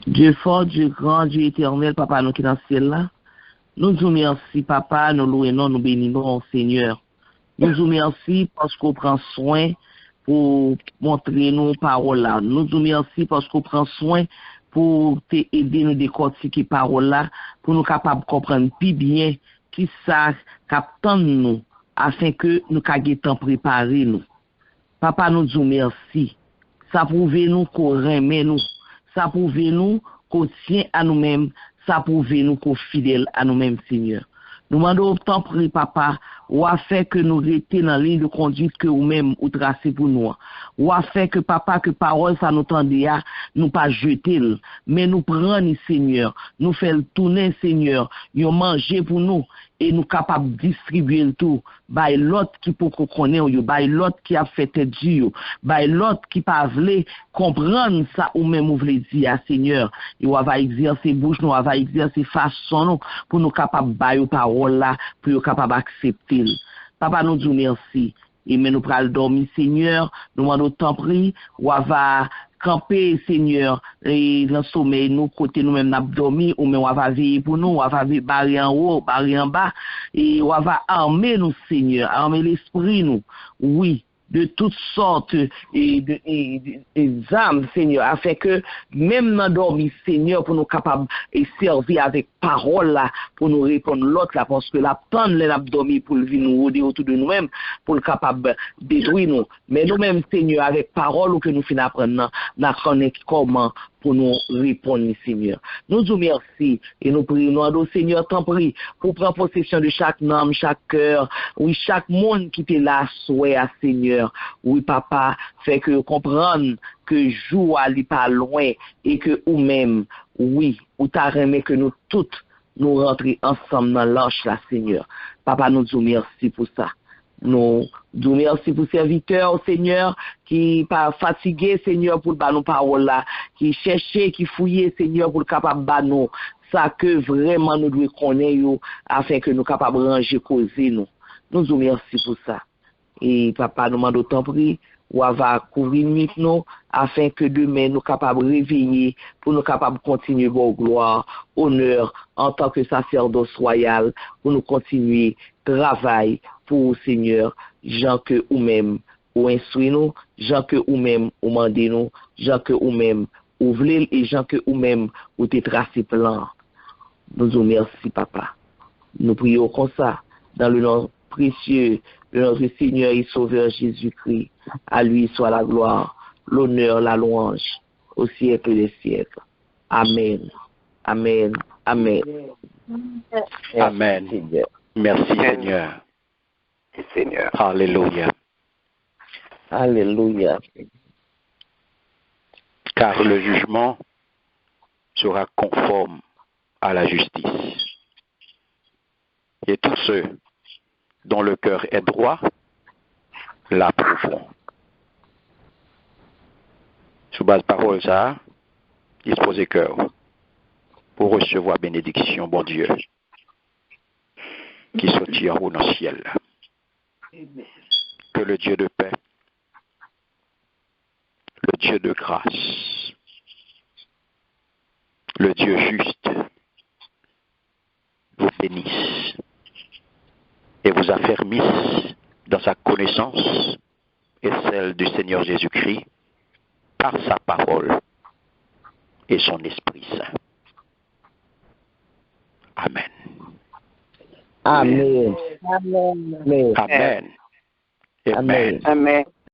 [SPEAKER 2] Dieu fort, Dieu grand, Dieu éternel, Papa, nous qui dans le ciel là. Nous vous remercions, Papa, nous louons, nous bénissons, Seigneur. Nous vous remercions parce qu'on prend soin pour montrer nos paroles là. Nous vous remercions parce qu'on prend soin pour t'aider nous décortiquer paroles là, pour nous capables de comprendre plus bien qui ça captant nous, afin que nous puissions préparer nous. Papa, nous vous remercions. Ça prouve nous qu'on remet nous. Ça prouve nous qu'on tient à nous-mêmes. Ça prouve nous qu'on est fidèle à nous-mêmes, Seigneur. Nous demandons autant pour Papa, ou à faire que nous restions dans la ligne de conduite que vous-même ou tracé pour nous. Ou à faire que Papa, que parole ça nous tendait à nous pas jeter, mais nous prendre, Seigneur, nous faire tourner, Seigneur, nous manger pour nous et nous capables de distribuer le tout. By l'autre qui peut connaître, by l'autre qui a fait Dieu, by l'autre qui pas voulu comprendre ça ou même voulu dire, Seigneur, il va exercer bouche, nous va exercer façon pour nous capables de parole là, pour nous capables d'accepter. Papa, nous disons merci. Et mais nous prenons dormir, Seigneur. Nous demandons tant pris. Ou va camper, Seigneur. Et dans le sommeil, nous, côté nous-mêmes, nous dormir. Ou mais on va veiller pour nous. On va barrer en haut, barrer en bas. Et on va armer nous, Seigneur. Armer l'esprit, nous. Oui. De toutes sortes d'âmes, Seigneur, afin que même dans dormir, Seigneur, pour nous capables de servir avec parole là, pour nous répondre l'autre là, parce que la tente les dormi pour venir nous rôder autour de nous-mêmes, pour le capable de détruire nous. Mais nous-mêmes, Seigneur, avec parole que nous finissons apprendre, nous connaissons comment pour nous répondre, Seigneur. Nous disons merci et nous prions, nous, Seigneur, t'en prie, pour prendre possession de chaque âme, chaque cœur, oui, chaque monde qui est là, souhait, Seigneur. Oui, papa, fait que comprendre que jour n'est pas loin et que ou même, oui, ou t'as remis que nous toutes nous rentrions ensemble dans l'arche, là, Seigneur. Papa, nous disons merci pour ça. Nous disons merci pour serviteurs, Seigneur, qui pas fatigué, Seigneur, pour le nos paroles là, qui cherchait, qui fouillait, Seigneur, pour le capable de nous. Ça que vraiment nous devons connaître, afin que nous capables de ranger, causer nous. Nous disons merci pour ça. Et papa, nous demandons autant pris, ou va couvrir nous, afin que demain nous capables de réveiller, pour nous capables de continuer vos gloire, honneur, en tant que sacerdoce royal, pour nous continuer travail pour Seigneur, gens que ou même ou instruit nous, gens que ou même ou mandé nous, gens que ou même ou voulez et gens que ou même ou te tracé plan. Nous vous merci papa. Nous prions comme ça dans le nom précieux de notre Seigneur et Sauveur Jésus-Christ. À lui soit la gloire, l'honneur, la louange au siècle des siècles. Amen. Amen. Amen.
[SPEAKER 1] Amen. Merci Seigneur.
[SPEAKER 5] Seigneur.
[SPEAKER 1] Alléluia.
[SPEAKER 2] Alléluia.
[SPEAKER 1] Car le jugement sera conforme à la justice. Et tous ceux dont le cœur est droit l'approuveront. Sous base parole ça, disposez cœur pour recevoir bénédiction, bon Dieu, qui sortit en haut dans le ciel. Que le Dieu de paix, le Dieu de grâce, le Dieu juste, vous bénisse et vous affermisse dans sa connaissance et celle du Seigneur Jésus-Christ par sa parole et son Esprit Saint. Amen.
[SPEAKER 2] Amen. Amen.
[SPEAKER 1] Amen.
[SPEAKER 5] Amen. Amen.